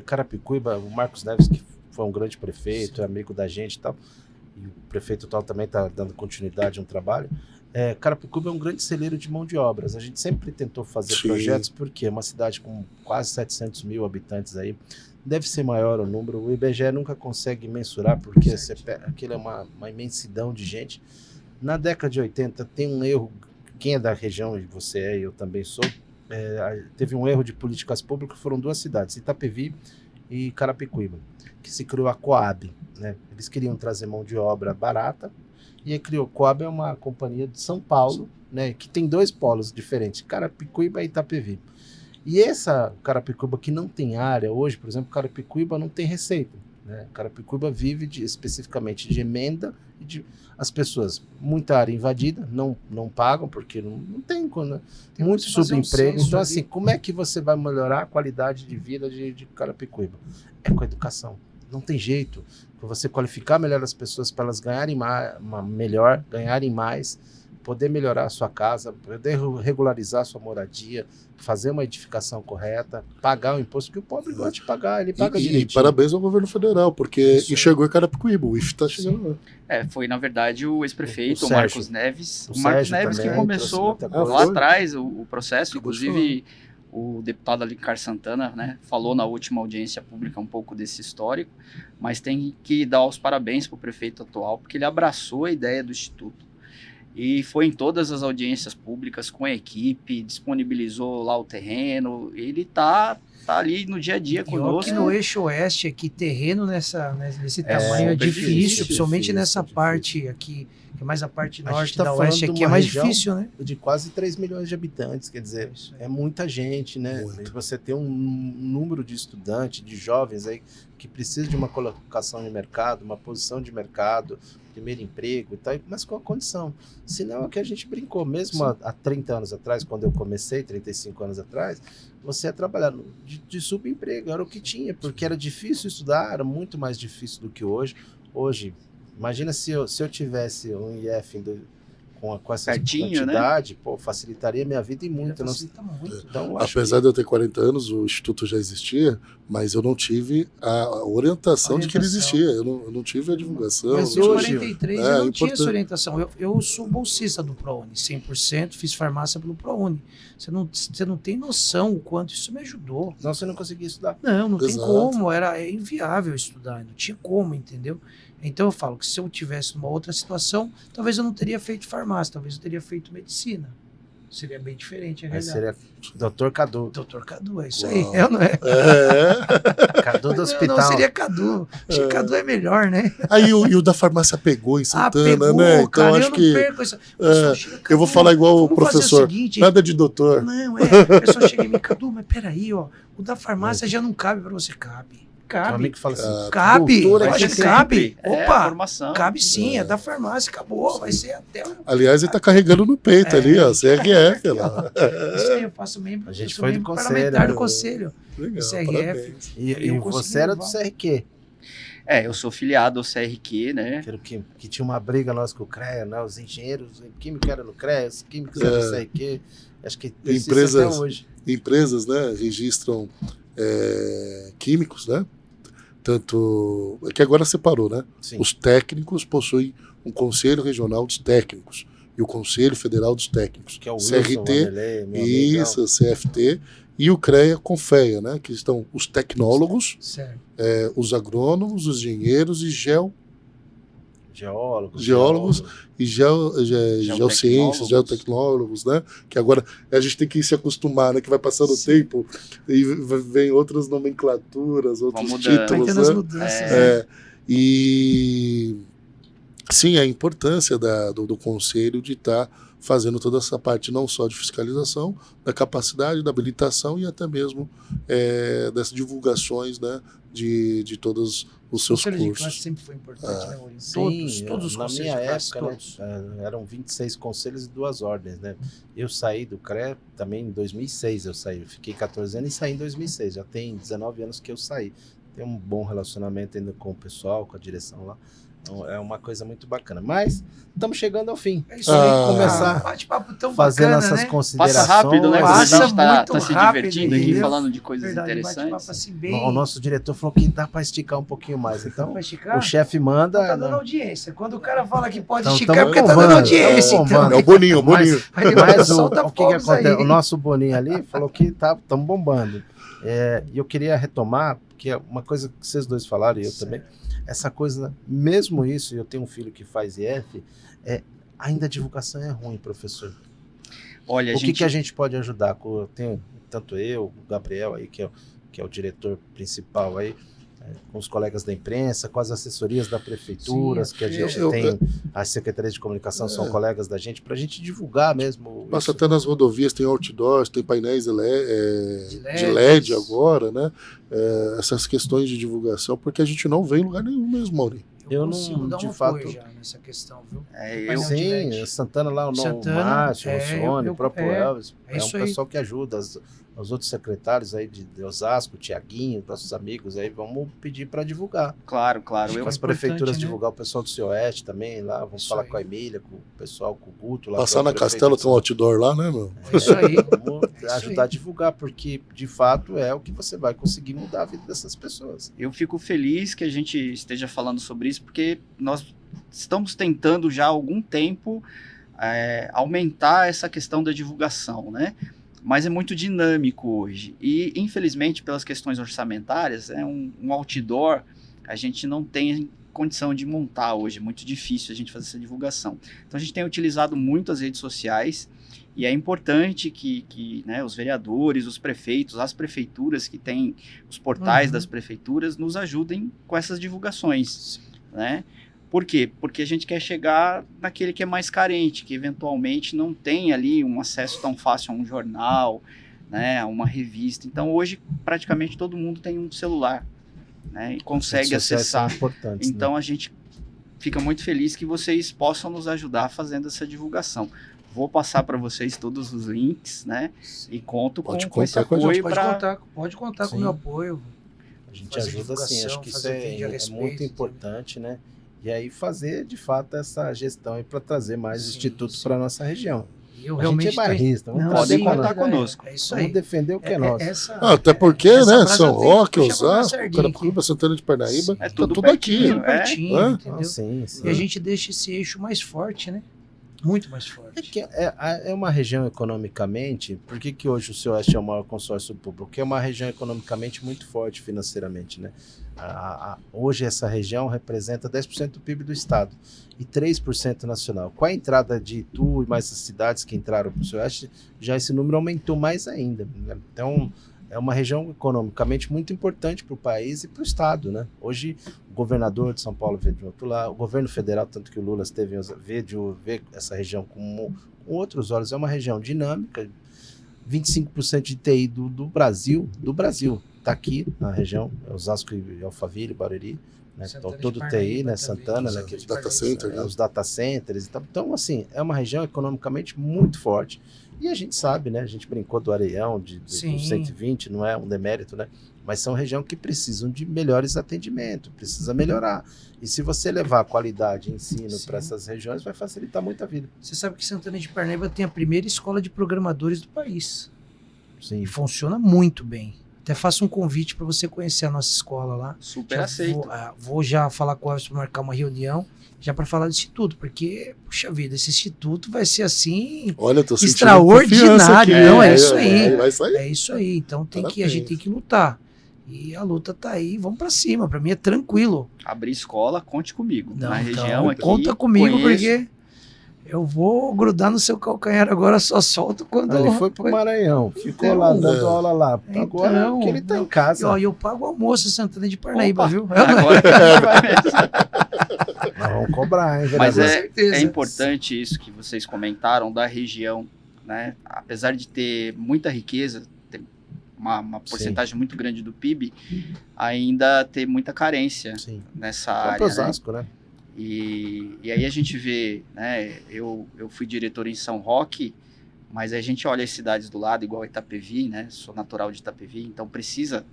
Carapicuíba, o Marcos Neves, que foi um grande prefeito, é amigo da gente e tal, e o prefeito tal também está dando continuidade ao trabalho. Carapicuíba é um grande celeiro de mão de obras. A gente sempre tentou fazer projetos, porque é uma cidade com quase 700 mil habitantes aí, deve ser maior o número, o IBGE nunca consegue mensurar, porque aquilo é uma imensidão de gente. Na década de 80 tem um erro, quem é da região, e você eu também sou, teve um erro de políticas públicas, foram 2 cidades, Itapevi e Carapicuíba, que se criou a Coab, né? Eles queriam trazer mão de obra barata, e aí criou. Coab é uma companhia de São Paulo, né, que tem 2 polos diferentes, Carapicuíba e Itapevi. E essa Carapicuíba que não tem área, hoje, por exemplo, Carapicuíba não tem receita, né? Carapicuíba vive especificamente de emenda, e as pessoas, muita área invadida, não pagam, porque não tem muito subemprego. Então, assim, como é que você vai melhorar a qualidade de vida de Carapicuíba? É com a educação. Não tem jeito. Para você qualificar melhor as pessoas, para elas ganharem melhor, ganharem mais, poder melhorar a sua casa, poder regularizar a sua moradia, fazer uma edificação correta, pagar o imposto, que o pobre gosta de pagar, ele paga direitinho.
E parabéns ao governo federal, porque enxergou Carapicuíba, o IF está chegando lá.
Foi, na verdade, o ex-prefeito, o
Sérgio.
Marcos Neves.
O
Marcos
Sérgio
Neves
também
que começou lá atrás o processo, inclusive o deputado Alencar Santana, né, falou na última audiência pública um pouco desse histórico, mas tem que dar os parabéns para o prefeito atual, porque ele abraçou a ideia do Instituto. E foi em todas as audiências públicas com a equipe, disponibilizou lá o terreno, ele está ali no dia a dia conosco.
Aqui no eixo oeste, aqui, terreno nesse tamanho é difícil, principalmente nessa parte aqui, que é mais a parte norte da oeste, aqui é mais difícil, né?
De quase 3 milhões de habitantes, quer dizer, é muita gente, né? E você tem um número de estudantes, de jovens aí, que precisa de uma colocação no mercado, uma posição de mercado, primeiro emprego e tal, mas com a condição. Senão é o que a gente brincou, mesmo há 30 anos atrás, quando eu comecei, 35 anos atrás, você ia trabalhar de subemprego, era o que tinha, porque era difícil estudar, era muito mais difícil do que hoje. Hoje, imagina se eu tivesse um IF com essa
Pertinho,
quantidade, pô, facilitaria minha vida e muito.
Facilita muito.
Então,
Apesar de eu ter 40 anos, o Instituto já existia, mas eu não tive a orientação de que ele existia. Eu não tive a divulgação.
Mas
hoje,
em 43 eu não tinha essa
importante.
orientação. Eu sou bolsista do ProUni, 100%, fiz farmácia pelo ProUni. Você não tem noção o quanto isso me ajudou.
Não, você não conseguia estudar.
Não tem
Exato.
como, é inviável estudar, não tinha como, entendeu? Então eu falo que se eu tivesse numa outra situação, talvez eu não teria feito farmácia, talvez eu teria feito medicina. Seria bem diferente a
Aí
realidade.
seria Dr. Cadu.
Doutor Cadu, é isso
Uau.
aí, não é?
Cadu do
Não,
hospital.
não, seria Cadu. Acho que Cadu é melhor, né?
Aí o da farmácia pegou em Santana,
pegou,
né? Então
cara,
acho
eu não
que
perco essa... Pessoal, chega,
eu vou
Cadu,
falar igual o
vamos fazer
professor.
seguinte,
Nada de doutor.
Não, a pessoa chega em mim, Cadu, mas peraí, ó, o da farmácia já não cabe pra você, cabe.
Tem um
Cabe.
amigo que fala assim,
Cabe,
cultura
lógico
que
que cabe.
É,
Opa,
formação.
cabe sim, é da farmácia, acabou, vai ser até o...
Aliás, ele tá carregando no peito ali, ó, CRF lá.
Isso aí eu faço membro,
A gente
eu sou
foi do
membro
conselho,
parlamentar do
né?
conselho.
Legal,
CRF.
parabéns.
E
Eu consegui
você era do
levar.
CRQ,
Eu sou filiado ao CRQ, né?
que tinha uma briga nossa com o CREA, né? Os engenheiros químicos eram no CREA, os químicos eram do CRQ. Acho que persiste
Empresas-
até hoje.
Empresas, né, registram químicos, né? Tanto que agora separou, né?
Sim.
Os técnicos possuem um Conselho Regional dos Técnicos e o Conselho Federal dos Técnicos.
Que é o Wilson,
CRT,
Vanderlei, meu
isso, CFT, e o CREA Confeia, né? Que estão os tecnólogos,
Certo.
os agrônomos, os engenheiros e
Geólogos.
geociências, geotecnólogos, né? Que agora a gente tem que se acostumar, né? Que vai passando o tempo e vem outras nomenclaturas, outros
mudando.
Vai
títulos,
tendo as
né?
mudanças. né?
E sim, a importância do conselho de estar fazendo toda essa parte não só de fiscalização, da capacidade, da habilitação e até mesmo dessas divulgações, né, de todos os seus
Conselho de classe
cursos.
sempre foi importante, né, Maurício?
Sim,
Todos os
na
conselhos
minha
de classe,
época,
todos.
né, eram 26 conselhos e 2 ordens, né? Eu saí do CREA também em 2006, eu fiquei 14 anos e saí em 2006, já tem 19 anos que eu saí. Tenho um bom relacionamento ainda com o pessoal, com a direção lá. Então, é uma coisa muito bacana. Mas estamos chegando ao fim.
É isso aí,
começar
bate-papo tão
fazendo
bacana,
essas
né?
considerações.
Passa rápido, né? Quando a
Passa
gente tá
muito
se
rápido,
divertindo aqui,
entendeu?
falando de coisas
Verdade,
interessantes.
bate-papo assim bem...
O nosso diretor falou que dá para esticar um pouquinho mais. Então,
Vai esticar?
o chefe manda.
Tá dando audiência. Quando o cara fala que pode
Então,
esticar, é
tamo
porque tá dando
bombando,
audiência.
tamo
Então.
bombando.
É o Boninho, o Boninho.
Mas
Solta
o que
fogos
acontece?
aí.
O nosso Boninho ali falou que estamos bombando. E eu queria retomar, porque é uma coisa que vocês dois falaram e eu também, essa coisa, mesmo isso, eu tenho um filho que faz IF, ainda a divulgação é ruim, professor.
Olha,
O que a gente pode ajudar? Tanto eu, o Gabriel aí, que é o diretor principal aí, com os colegas da imprensa, com as assessorias da prefeitura,
Sim,
que a gente
eu-
tem, as secretarias de comunicação são colegas da gente, para a gente divulgar mesmo.
Passa
isso.
até nas rodovias, tem outdoors, tem painéis de
LEDs.
LED agora, né? Essas questões de divulgação, porque a gente não vê em lugar nenhum mesmo, Mauri.
Eu
consigo
não,
dar
de
um
fato-
apoio já nessa questão, viu?
eu,
Sim.
Sim,
LED.
Santana lá, o
Santana,
Márcio, o
eu-
Sônia, o próprio Elvis,
é
é um
isso aí.
pessoal que ajuda, os outros secretários aí de Osasco, o Tiaguinho, nossos amigos aí, vamos pedir para divulgar.
claro.
Com as
importante,
prefeituras
né?
divulgar o pessoal do Cioeste também lá, vamos
Isso
falar
aí.
com a Emília, com o pessoal, com o Guto lá.
Passar
que é
na
o prefeito
Castelo
de
tem um outdoor lá, né, meu?
É isso aí.
Vamos
É isso
ajudar
aí.
a divulgar, porque de fato é o que você vai conseguir mudar a vida dessas pessoas.
Eu fico feliz que a gente esteja falando sobre isso, porque nós estamos tentando já há algum tempo aumentar essa questão da divulgação, né? Mas é muito dinâmico hoje. E, infelizmente, pelas questões orçamentárias, um outdoor a gente não tem condição de montar hoje. É muito difícil a gente fazer essa divulgação. Então, a gente tem utilizado muito as redes sociais e é importante que né, os vereadores, os prefeitos, as prefeituras que têm os portais das prefeituras nos ajudem com essas divulgações, né? Por quê? Porque a gente quer chegar naquele que é mais carente, que eventualmente não tem ali um acesso tão fácil a um jornal, né, a uma revista. Então, hoje, praticamente todo mundo tem um celular, né, e consegue
Redes sociais são
acessar.
importantes, né?
Então, a gente fica muito feliz que vocês possam nos ajudar fazendo essa divulgação. Vou passar para vocês todos os links, né, e conto
Pode
com esse
contar com a gente,
apoio
Pode contar com
Sim.
o meu apoio.
A gente
Fazer
ajuda sim,
divulgação,
acho que isso
fazer vídeo a
é
respeito,
muito
entendeu?
importante, né? E aí fazer, de fato, essa gestão para trazer mais institutos para a nossa região.
Eu
A gente é bairrista,
podem contar conosco.
É isso aí.
Vamos defender o que é nosso.
Até porque, né, São Roque,
puxa pra
Osasco, Carapicuíba, Santana de Parnaíba,
É
tá
tudo
tudo aqui.
pertinho,
pertinho, entendeu?
Ah, sim.
E a gente deixa esse eixo mais forte, né? Muito mais
É
forte.
que é uma região economicamente. Por que hoje o Sudoeste é o maior consórcio público? Porque é uma região economicamente muito forte financeiramente, né? Hoje essa região representa 10% do PIB do estado e 3% nacional. Com a entrada de Itu e mais as cidades que entraram para o Sudoeste, já esse número aumentou mais ainda, né? Então é uma região economicamente muito importante para o país e para o estado, né? Hoje o governador de São Paulo vê de outro lado, o governo federal, tanto que o Lula vê essa região com outros olhos. É uma região dinâmica, 25% de TI do Brasil está aqui na região, Osasco e Alphaville, Barueri, né? Então todo TI, né? Santana, né?
Os data centers, né?
Os data centers e tal. Então, assim, é uma região economicamente muito forte. E a gente sabe, né? A gente brincou do Areião, do 120, não é um demérito, né? Mas são regiões que precisam de melhores atendimentos, precisa melhorar. E se você levar a qualidade de ensino para essas regiões, vai facilitar muito a vida.
Você sabe que Santana de Parnaíba tem a primeira escola de programadores do país.
Sim.
E funciona muito bem. Até faço um convite para você conhecer a nossa escola lá.
Super aceito.
Vou já falar com o Elvis para marcar uma reunião, já para falar do instituto, porque, puxa vida, esse instituto vai ser assim,
olha, eu tô sentindo
extraordinário.
aqui.
Não, é isso aí.
Vai sair.
É isso aí. Então a gente tem que lutar. E a luta tá aí, vamos para cima. Para mim é tranquilo.
Abrir escola, conte comigo.
Não,
Na
então,
região aqui.
conta comigo,
conheço.
porque eu vou grudar no seu calcanhar agora, só solto quando...
Ele foi pro Maranhão, ficou lá dando aula lá. Agora
Então,
que ele tá em casa.
E eu pago o almoço em Santana de Parnaíba,
Opa,
viu?
Agora que a gente vai mesmo.
Nós vamos cobrar, hein,
Mas
vereador?
certeza.
é importante isso que vocês comentaram da região, né? Apesar de ter muita riqueza, ter uma porcentagem muito grande do PIB, ainda ter muita carência
Sim.
nessa
Vai
área.
pro
Né?
Osasco, né?
E aí a gente vê, né? Eu fui diretor em São Roque, mas a gente olha as cidades do lado, igual Itapevi, né? Sou natural de Itapevi, então precisa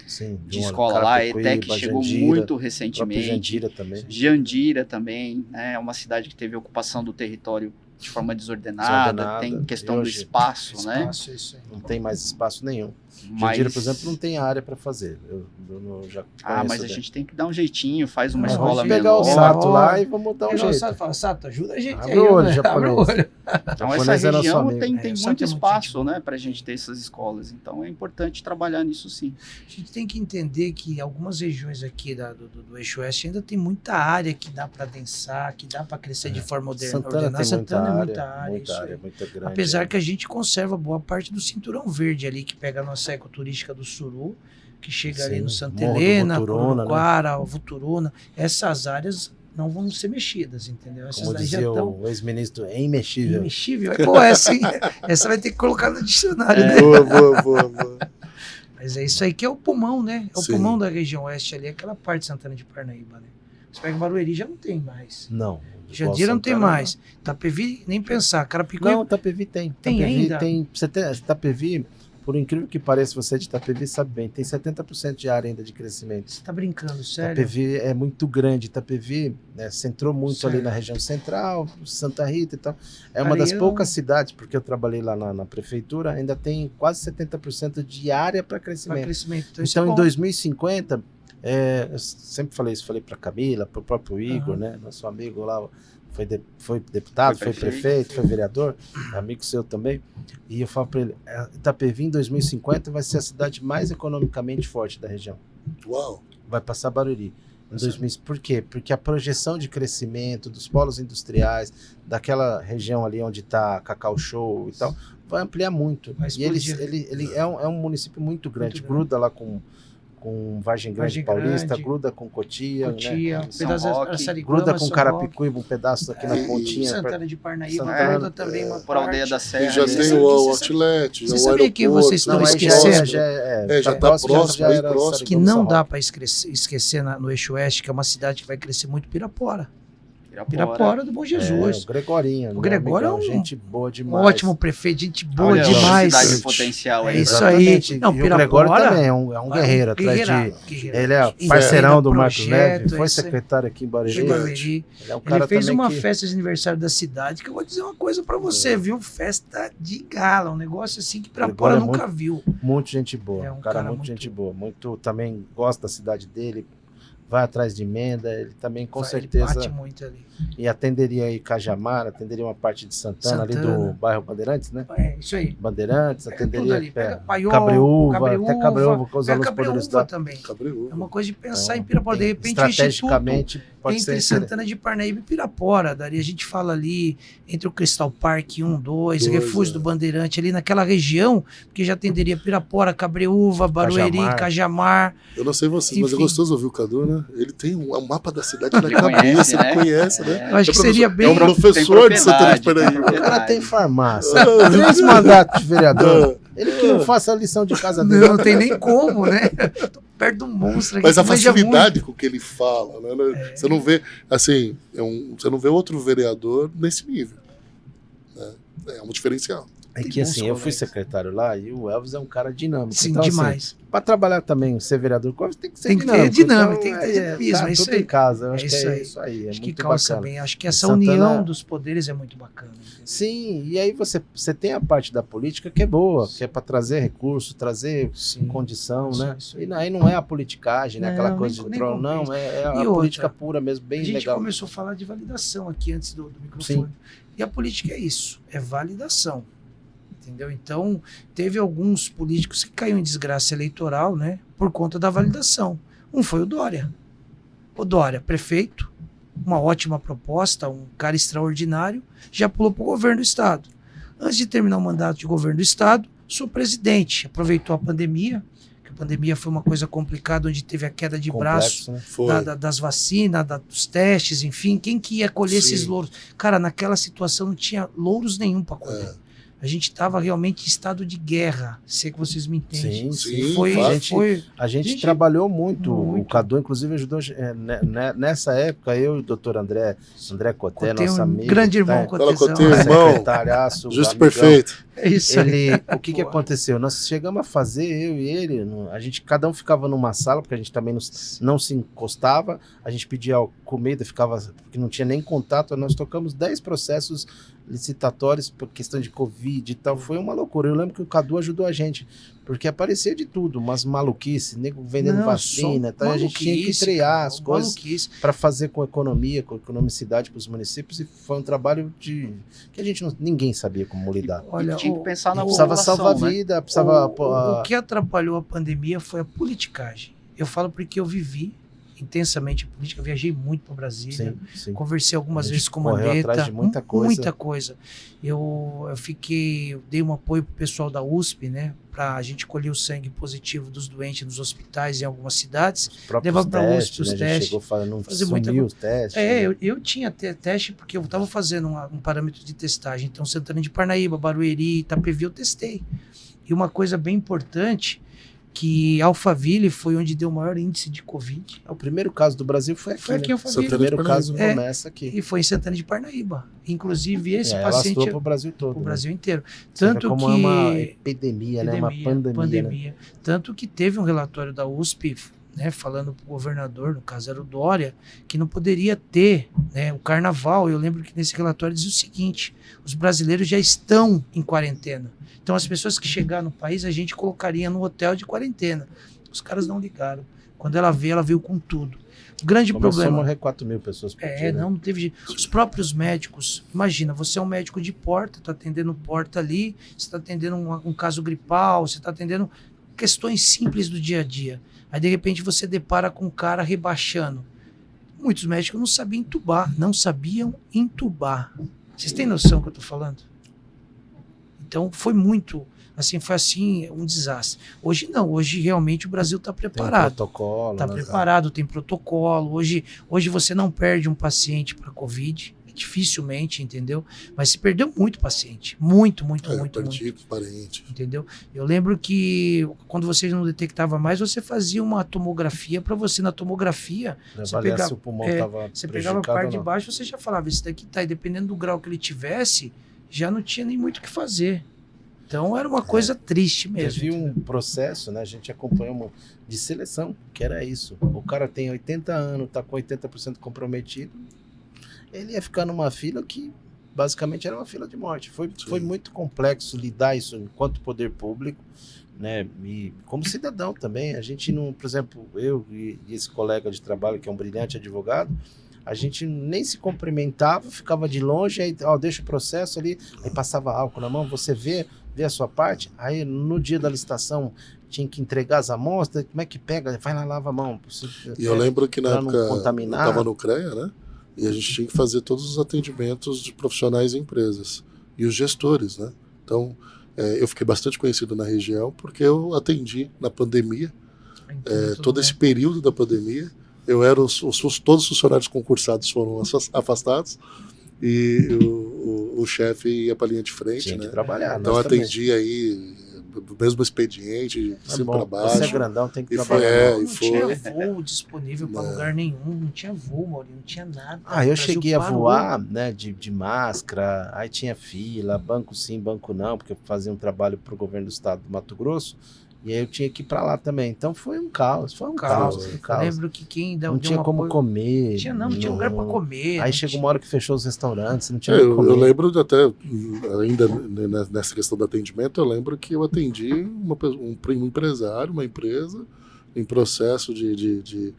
Sim,
de escola lá. A ETEC chegou muito recentemente.
Jandira também.
Jandira também, né? É uma cidade que teve ocupação do território de forma desordenada. Tem questão do espaço, né?
Isso aí.
Não tem mais espaço nenhum.
Mas...
Jandira, por exemplo, não tem área para fazer. Eu já
mas
conheço
a gente tem que dar um jeitinho, faz uma
Não,
escola
vamos
pegar
menor.
o Sato lá e vamos dar um
Pegar o
jeito.
Sato e fala, Sato, ajuda a gente
Abre
aí.
o olho,
né?
japonês.
Abre o olho.
Então
Japonês
essa
é nosso
região
amigo.
tem
O Sato
muito
é muito
espaço,
gente
né, pra gente ter essas escolas. Então é importante trabalhar nisso sim.
A gente tem que entender que algumas regiões aqui do Eixo Oeste ainda tem muita área que dá para densar, que dá para crescer de forma
Santana tem
Santana é
muita
isso aí.
área, muita grande.
Apesar que a gente conserva boa parte do cinturão verde ali, que pega a nossa ecoturística do Suru, que chega ali no Santa
Morro do
Helena,
Voturuna,
Curuquara, Voturuna. Essas áreas não vão ser mexidas, entendeu? Essas
Como
daí já
dizia
estão
o ex-ministro, é imexível.
imexível. Pô, essa vai ter que colocar no dicionário, né?
Boa.
Mas é isso aí que é o pulmão, né? É o
Sim.
pulmão da região oeste ali, aquela parte de Santana de Parnaíba, né? Você pega Barueri, já não tem mais.
Não.
Jandira não tem
Santana,
mais. Itapevi, nem pensar. Carapicuíba,
Não, Itapevi tem.
Tem
Itapevi
ainda?
tem. Itapevi, por incrível que pareça, você de Itapevi sabe bem, tem 70% de área ainda de crescimento.
você tá brincando, sério?
Itapevi é muito grande. Itapevi, né, centrou muito
Sério?
ali na região central, Santa Rita e tal. É uma das
Areião.
poucas cidades, porque eu trabalhei lá na prefeitura, ainda tem quase 70% de área para
Pra
crescimento.
crescimento. Então, isso
Então,
é
em
bom.
2050, eu sempre falei isso, falei para Camila, para o próprio Igor, né, nosso amigo lá, foi deputado, foi prefeito, foi vereador, amigo seu também, e eu falo para ele, Itapevi em 2050 vai ser a cidade mais economicamente forte da região.
Uau.
Vai passar Barueri. Por quê? Porque a projeção de crescimento dos polos industriais, daquela região ali onde está Cacau Show e tal, vai ampliar muito.
Vai
E ele
explodir.
é um município muito grande,
Muito grande.
gruda lá com Vargem Grande
Vargem
Paulista,
Grande,
gruda com Cotia,
Cotia,
né?
um
São
pedaço
Roque,
da Sariguama,
Gruda com
São Roque,
Carapicuíba, um pedaço aqui na pontinha.
Santana de Parnaíba,
Santana,
gruda também uma
Por Aldeia
parte.
da
E
Serra.
já
né?
tem
Você
o
sabe-
outlet,
você
o
sabia que
aeroporto.
vocês estão
Não, aí
esquecendo?
Já tá próximo, aí próximo.
Que não dá para esquecer no Eixo Oeste, que é uma cidade que vai crescer muito, Pirapora. Pirapora do Bom Jesus.
O Gregorinho.
O Gregório
amigão,
é
gente boa
um
demais.
ótimo prefeito, gente boa
Olha,
demais.
cidade potencial aí.
É isso
Exatamente.
aí. Não,
E o Gregório
Pirapora
também é um guerreiro. Atrás
guerreiro.
Ele é parceirão do Marcos
Projeto,
Neves, foi
isso aí.
secretário aqui em Barueri.
Em Barueri.
Ele é um cara
Ele fez
também
uma
que...
festa de aniversário da cidade que eu vou dizer uma coisa pra você, viu? Festa de gala, um negócio assim que Pirapora
Gregório é
nunca viu.
Muito gente boa.
É um
cara
cara
muito
muito-
gente boa. Muito também gosta da cidade dele. Vai atrás de emenda. Ele também com
Ele
certeza
bate muito ali.
e atenderia aí Cajamar, atenderia uma parte de Santana, ali
Santana.
do bairro Bandeirantes, né?
É, isso aí.
Bandeirantes,
Pega tudo
atenderia
ali. Pega
é,
Paiol,
Cabreúva,
Cabreúva,
até Cabreúva, que os
pega
alunos poderiam
Cabreúva
estudar.
também.
Cabreúva.
É uma coisa de pensar
Então,
em Pirapora. De repente, o instituto
estrategicamente pode
entre
ser.
Santana de Parnaíba e Pirapora. Daria, a gente fala ali entre o Crystal Park 1, 2,
Dois,
Refúgio
é.
do Bandeirante, ali naquela região, que já atenderia Pirapora, Cabreúva, Barueri, Cajamar.
Eu não sei vocês, mas é
Enfim.
gostoso ouvir o Cadu, né? Ele tem um mapa da cidade na
Ele
cabeça,
conhece,
ele
né?
conhece, né?
Eu acho que seria bem.
É um professor de Santana de
Tem
Parnaíba.
O cara tem farmácia,
Ah,
3 mandatos de vereador. Ele que não faça a lição de casa dele.
Não tem nem como, né? Tô perto de um monstro aqui.
Mas a
que manja
facilidade com que ele fala, né? Você não vê, assim, você não vê outro vereador nesse nível. Né? É um diferencial.
É
Tem
que
bons
assim, eu fui
colegas.
secretário lá e o Elvis é um cara dinâmico.
Sim,
então, assim,
demais.
para trabalhar também, ser vereador, tem que ser
Tem que ter
dinâmico.
dinâmica, tem que ter
Então,
dinamismo,
tá
é isso
tudo
aí.
em casa. Eu acho
É
que
isso
é
aí.
isso aí. É
Acho que
muito
calça
bacana.
bem. Acho que essa
Santana-
união dos poderes é muito bacana. entendeu?
Sim, e aí você tem a parte da política que é boa, que é para trazer recurso, trazer
Sim.
condição,
Isso,
né?
isso.
E aí não é a politicagem, né?
Não,
Aquela
nem-
coisa de
nem
troll, não,
compensa.
é a
E outra,
política pura mesmo, bem
A gente
legal.
começou a falar de validação aqui antes do microfone. E a política é isso, é validação. Entendeu? Então, teve alguns políticos que caíram em desgraça eleitoral, né? Por conta da validação. Um foi o Dória. O Dória, prefeito, uma ótima proposta, um cara extraordinário, já pulou para o governo do Estado. Antes de terminar o mandato de governo do Estado, sou presidente. Aproveitou a pandemia, que a pandemia foi uma coisa complicada, onde teve a queda de braço
Complexo, né?
Foi.
das vacinas, dos testes, enfim, quem que ia colher
Sim.
esses louros? Cara, naquela situação não tinha louros nenhum para colher. A gente estava realmente em estado de guerra, se é que vocês me entendem.
Sim,
Sim,
sim.
Foi,
fácil.
A gente
Gente,
trabalhou muito. O
muito.
Cadu, inclusive, ajudou. Nessa época, eu e o doutor André Coté,
Coté,
nosso
um
amigo.
grande irmão,
tá?
Cotezão.
Coté, irmão.
Secretariaço,
Justo
amigão.
perfeito.
É isso aí.
O que aconteceu? Nós chegamos a fazer, eu e ele, a gente, cada um ficava numa sala, porque a gente também não se encostava, a gente pedia comida, ficava, porque não tinha nem contato, nós tocamos 10 processos licitatórios por questão de Covid e tal, foi uma loucura. Eu lembro que o Cadu ajudou a gente, porque aparecia de tudo, umas maluquices, nego vendendo
Não,
vacina,
só
então a gente tinha que
maluquice,
triar
cara,
as coisas
maluquice.
para fazer com economia, com economicidade para os municípios, e foi um trabalho que a gente ninguém sabia como lidar.
Olha,
Tinha que pensar na
Precisava
população,
salvar
né?
vida, precisava...
o que atrapalhou a pandemia foi a politicagem. Eu falo porque eu vivi intensamente a política, viajei muito para Brasília,
Sim, sim.
conversei algumas
A gente
vezes com o
correu
Mandetta,
atrás de muita coisa.
muita coisa. Eu dei um apoio pro pessoal da USP, né, pra gente colher o sangue positivo dos doentes nos hospitais em algumas cidades.
Os próprios
Levava pra
testes,
USP os
né? A gente
testes,
chegou falando,
fazer muita
sumiu os testes. né?
Eu tinha teste porque eu estava fazendo um parâmetro de testagem. Então, Santana de Parnaíba, Barueri, Itapevi, eu testei. E uma coisa bem importante, que Alphaville foi onde deu o maior índice de Covid.
O primeiro caso do Brasil foi aqui,
Foi aqui em
né?
Alphaville.
O primeiro
Santana
caso
de
Parnaíba.
começa aqui.
E foi em Santana de Parnaíba. Inclusive, esse
Ela
paciente
alastrou pro Brasil todo.
o
né?
Brasil inteiro.
Você vê
Tanto
como
que...
é uma epidemia, né? Uma pandemia. Né?
Tanto que teve um relatório da USP, né, falando para o governador, no caso era o Dória, que não poderia ter, né, o carnaval. Eu lembro que nesse relatório dizia o seguinte: os brasileiros já estão em quarentena. Então as pessoas que chegaram no país, a gente colocaria no hotel de quarentena. Os caras não ligaram. Quando ela veio com tudo. O grande
Começou a
problema...
morrer 4 mil pessoas por dia. né?
Não teve jeito. Os próprios médicos, imagina, você é um médico de porta, está atendendo porta ali, você está atendendo um caso gripal, você está atendendo questões simples do dia a dia. Aí, de repente, você depara com um cara rebaixando. Muitos médicos não sabiam entubar. Vocês têm noção do que eu estou falando? Então, foi um desastre. Hoje não, hoje realmente o Brasil está
Tem um
preparado.
protocolo.
Está
né?
preparado, tem protocolo. Hoje você não perde um paciente para Covid. dificilmente, entendeu? Mas se perdeu muito paciente, muito.
Perdi parente.
Entendeu? Eu lembro que quando você não detectava mais, você fazia uma tomografia para você, na tomografia, você pegava,
se o pulmão estava
você pegava a parte de baixo, você já falava, esse daqui tá, e dependendo do grau que ele tivesse, já não tinha nem muito o que fazer. Então era uma coisa triste mesmo.
Teve um processo, né? A gente acompanhou de seleção, que era isso. O cara tem 80 anos, tá com 80% comprometido, ele ia ficar numa fila que basicamente era uma fila de morte. Foi muito complexo lidar isso enquanto poder público, né? E como cidadão também. A gente não, por exemplo, eu e esse colega de trabalho, que é um brilhante advogado, a gente nem se cumprimentava, ficava de longe, aí deixa o processo ali, aí passava álcool na mão, você vê a sua parte, aí no dia da licitação tinha que entregar as amostras, como é que pega? Vai lá, lava a mão.
E eu lembro que na época eu
contaminar.
estava no CREA, né? E a gente tinha que fazer todos os atendimentos de profissionais em empresas e os gestores, né? Então, eu fiquei bastante conhecido na região porque eu atendi na pandemia, todo esse período da pandemia. Eu era todos os funcionários concursados foram afastados e o chefe ia para a linha de frente,
tinha
né?
que trabalhar.
Então atendi aí o mesmo expediente, cima para baixo.
Você é grandão, tem que trabalhar.
Não tinha voo disponível para lugar nenhum, não tinha voo, Maurinho, não tinha nada.
Eu cheguei a voar, né, de máscara, aí tinha fila, banco sim, banco não, porque eu fazia um trabalho para o governo do estado do Mato Grosso, e aí eu tinha que ir para lá também. Então foi um caos,
Eu lembro que quem
não tinha como comer.
Não tinha lugar para comer.
Aí chegou uma hora que fechou os restaurantes, não tinha como comer.
Eu lembro até, ainda nessa questão do atendimento, eu lembro que eu atendi um empresário, uma empresa, em processo de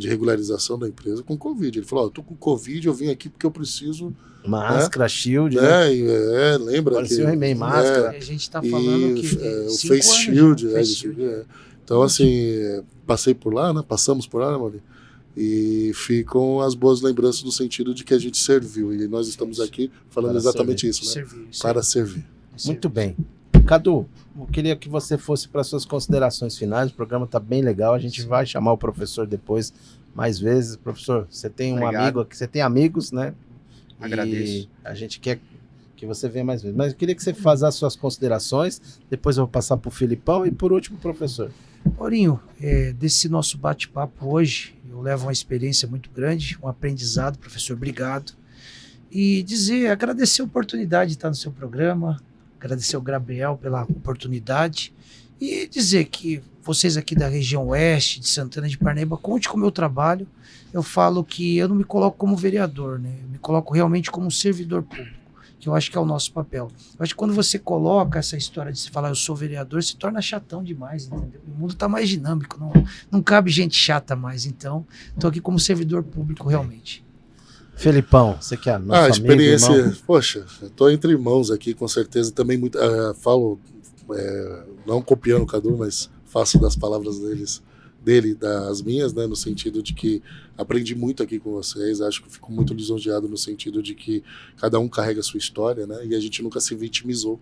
regularização da empresa com Covid. Ele falou, eu tô com Covid, eu vim aqui porque eu preciso...
Máscara, shield,
né? Lembra?
Parecia o He-Man, máscara.
A gente tá falando que
o Face Shield. Então, assim, passei por lá, né? Passamos por lá, né, Maurício? E ficam as boas lembranças no sentido de que a gente serviu. E nós estamos aqui falando para exatamente isso, né? Para servir.
Muito bem. Cadu, eu queria que você fosse para suas considerações finais. O programa está bem legal. A gente vai chamar o professor depois mais vezes. Professor, você tem um amigo aqui, você tem amigos, né?
Agradeço.
E a gente quer que você venha mais vezes. Mas eu queria que você fizesse as suas considerações. Depois eu vou passar para o Filipão e por último, professor.
Maurinho, desse nosso bate-papo hoje, eu levo uma experiência muito grande, um aprendizado, professor, obrigado. E agradecer a oportunidade de estar no seu programa, agradecer ao Gabriel pela oportunidade e dizer que vocês aqui da região oeste, de Santana de Parnaíba, conte com o meu trabalho. Eu falo que eu não me coloco como vereador, né? Eu me coloco realmente como um servidor público, que eu acho que é o nosso papel. Eu acho que quando você coloca essa história de se falar eu sou vereador, se torna chatão demais, entendeu? O mundo está mais dinâmico, não cabe gente chata mais, então estou aqui como servidor público realmente.
Felipão, você que é nosso amigo,
experiência,
irmão.
Poxa, estou entre irmãos aqui, com certeza, também muito, falo, não copiando o Cadu, mas faço das palavras dele das minhas, né, no sentido de que aprendi muito aqui com vocês, acho que fico muito lisonjeado no sentido de que cada um carrega a sua história, né, e a gente nunca se vitimizou,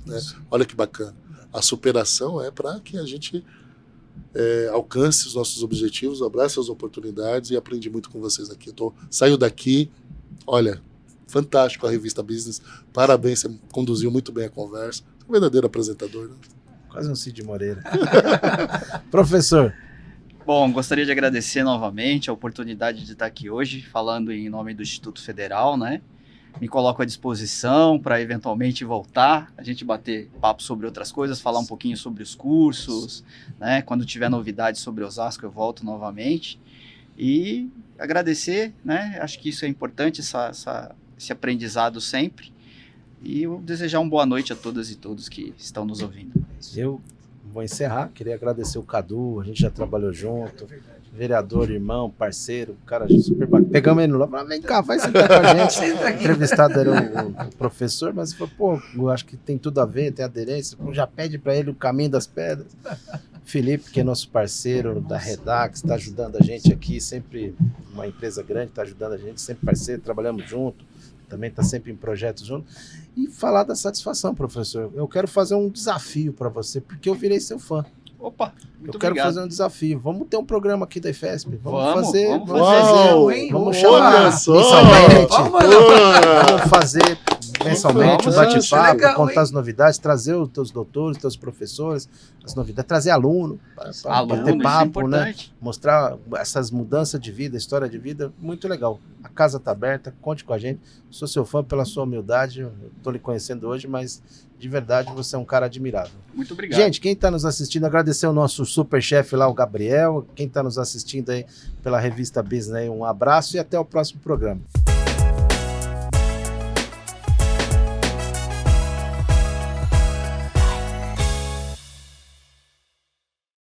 né? Olha que bacana. A superação é para que a gente alcance os nossos objetivos, abrace as oportunidades, e aprendi muito com vocês aqui. Saio daqui, olha, fantástico a revista Business, parabéns, você conduziu muito bem a conversa, um verdadeiro apresentador, né?
Quase um Cid Moreira. Professor.
Bom, gostaria de agradecer novamente a oportunidade de estar aqui hoje, falando em nome do Instituto Federal, né? Me coloco à disposição para eventualmente voltar, a gente bater papo sobre outras coisas, falar um pouquinho sobre os cursos, né? Quando tiver novidades sobre Osasco, eu volto novamente. E agradecer, né? Acho que isso é importante, esse aprendizado sempre. E eu desejar uma boa noite a todas e todos que estão nos ouvindo.
Eu vou encerrar, queria agradecer o Cadu, a gente já trabalhou junto, vereador, irmão, parceiro, cara super bacana. Pegamos ele no lá, vem cá, vai sentar com a gente. Entrevistado era o professor, mas falou, eu acho que tem tudo a ver, tem aderência, já pede para ele o caminho das pedras. Felipe, que é nosso parceiro da Redax, está ajudando a gente aqui, sempre uma empresa grande, está ajudando a gente, sempre parceiro, trabalhamos junto. Também está sempre em projetos junto. E falar da satisfação, professor. Eu quero fazer um desafio para você, porque eu virei seu fã.
Opa, muito
Eu quero
obrigado.
fazer um desafio. Vamos ter um programa aqui da IFESP.
Vamos
fazer.
fazer.
Uau,
Vamos
olha
chamar
só.
mensalmente.
Pô,
Vamos fazer mensalmente um
Vamos,
bate-papo,
legal,
contar
hein?
as novidades, trazer os teus doutores, teus professores, as novidades, trazer aluno, para
Aluno,
bater
isso é
papo, né?
importante.
Mostrar essas mudanças de vida, história de vida, muito legal. A casa tá aberta, conte com a gente. Sou seu fã pela sua humildade, eu tô lhe conhecendo hoje, mas de verdade você é um cara admirável.
Muito obrigado.
Gente, quem está nos assistindo, agradecer o nosso super chefe lá, o Gabriel. Quem está nos assistindo aí pela revista Business, aí, um abraço e até o próximo programa.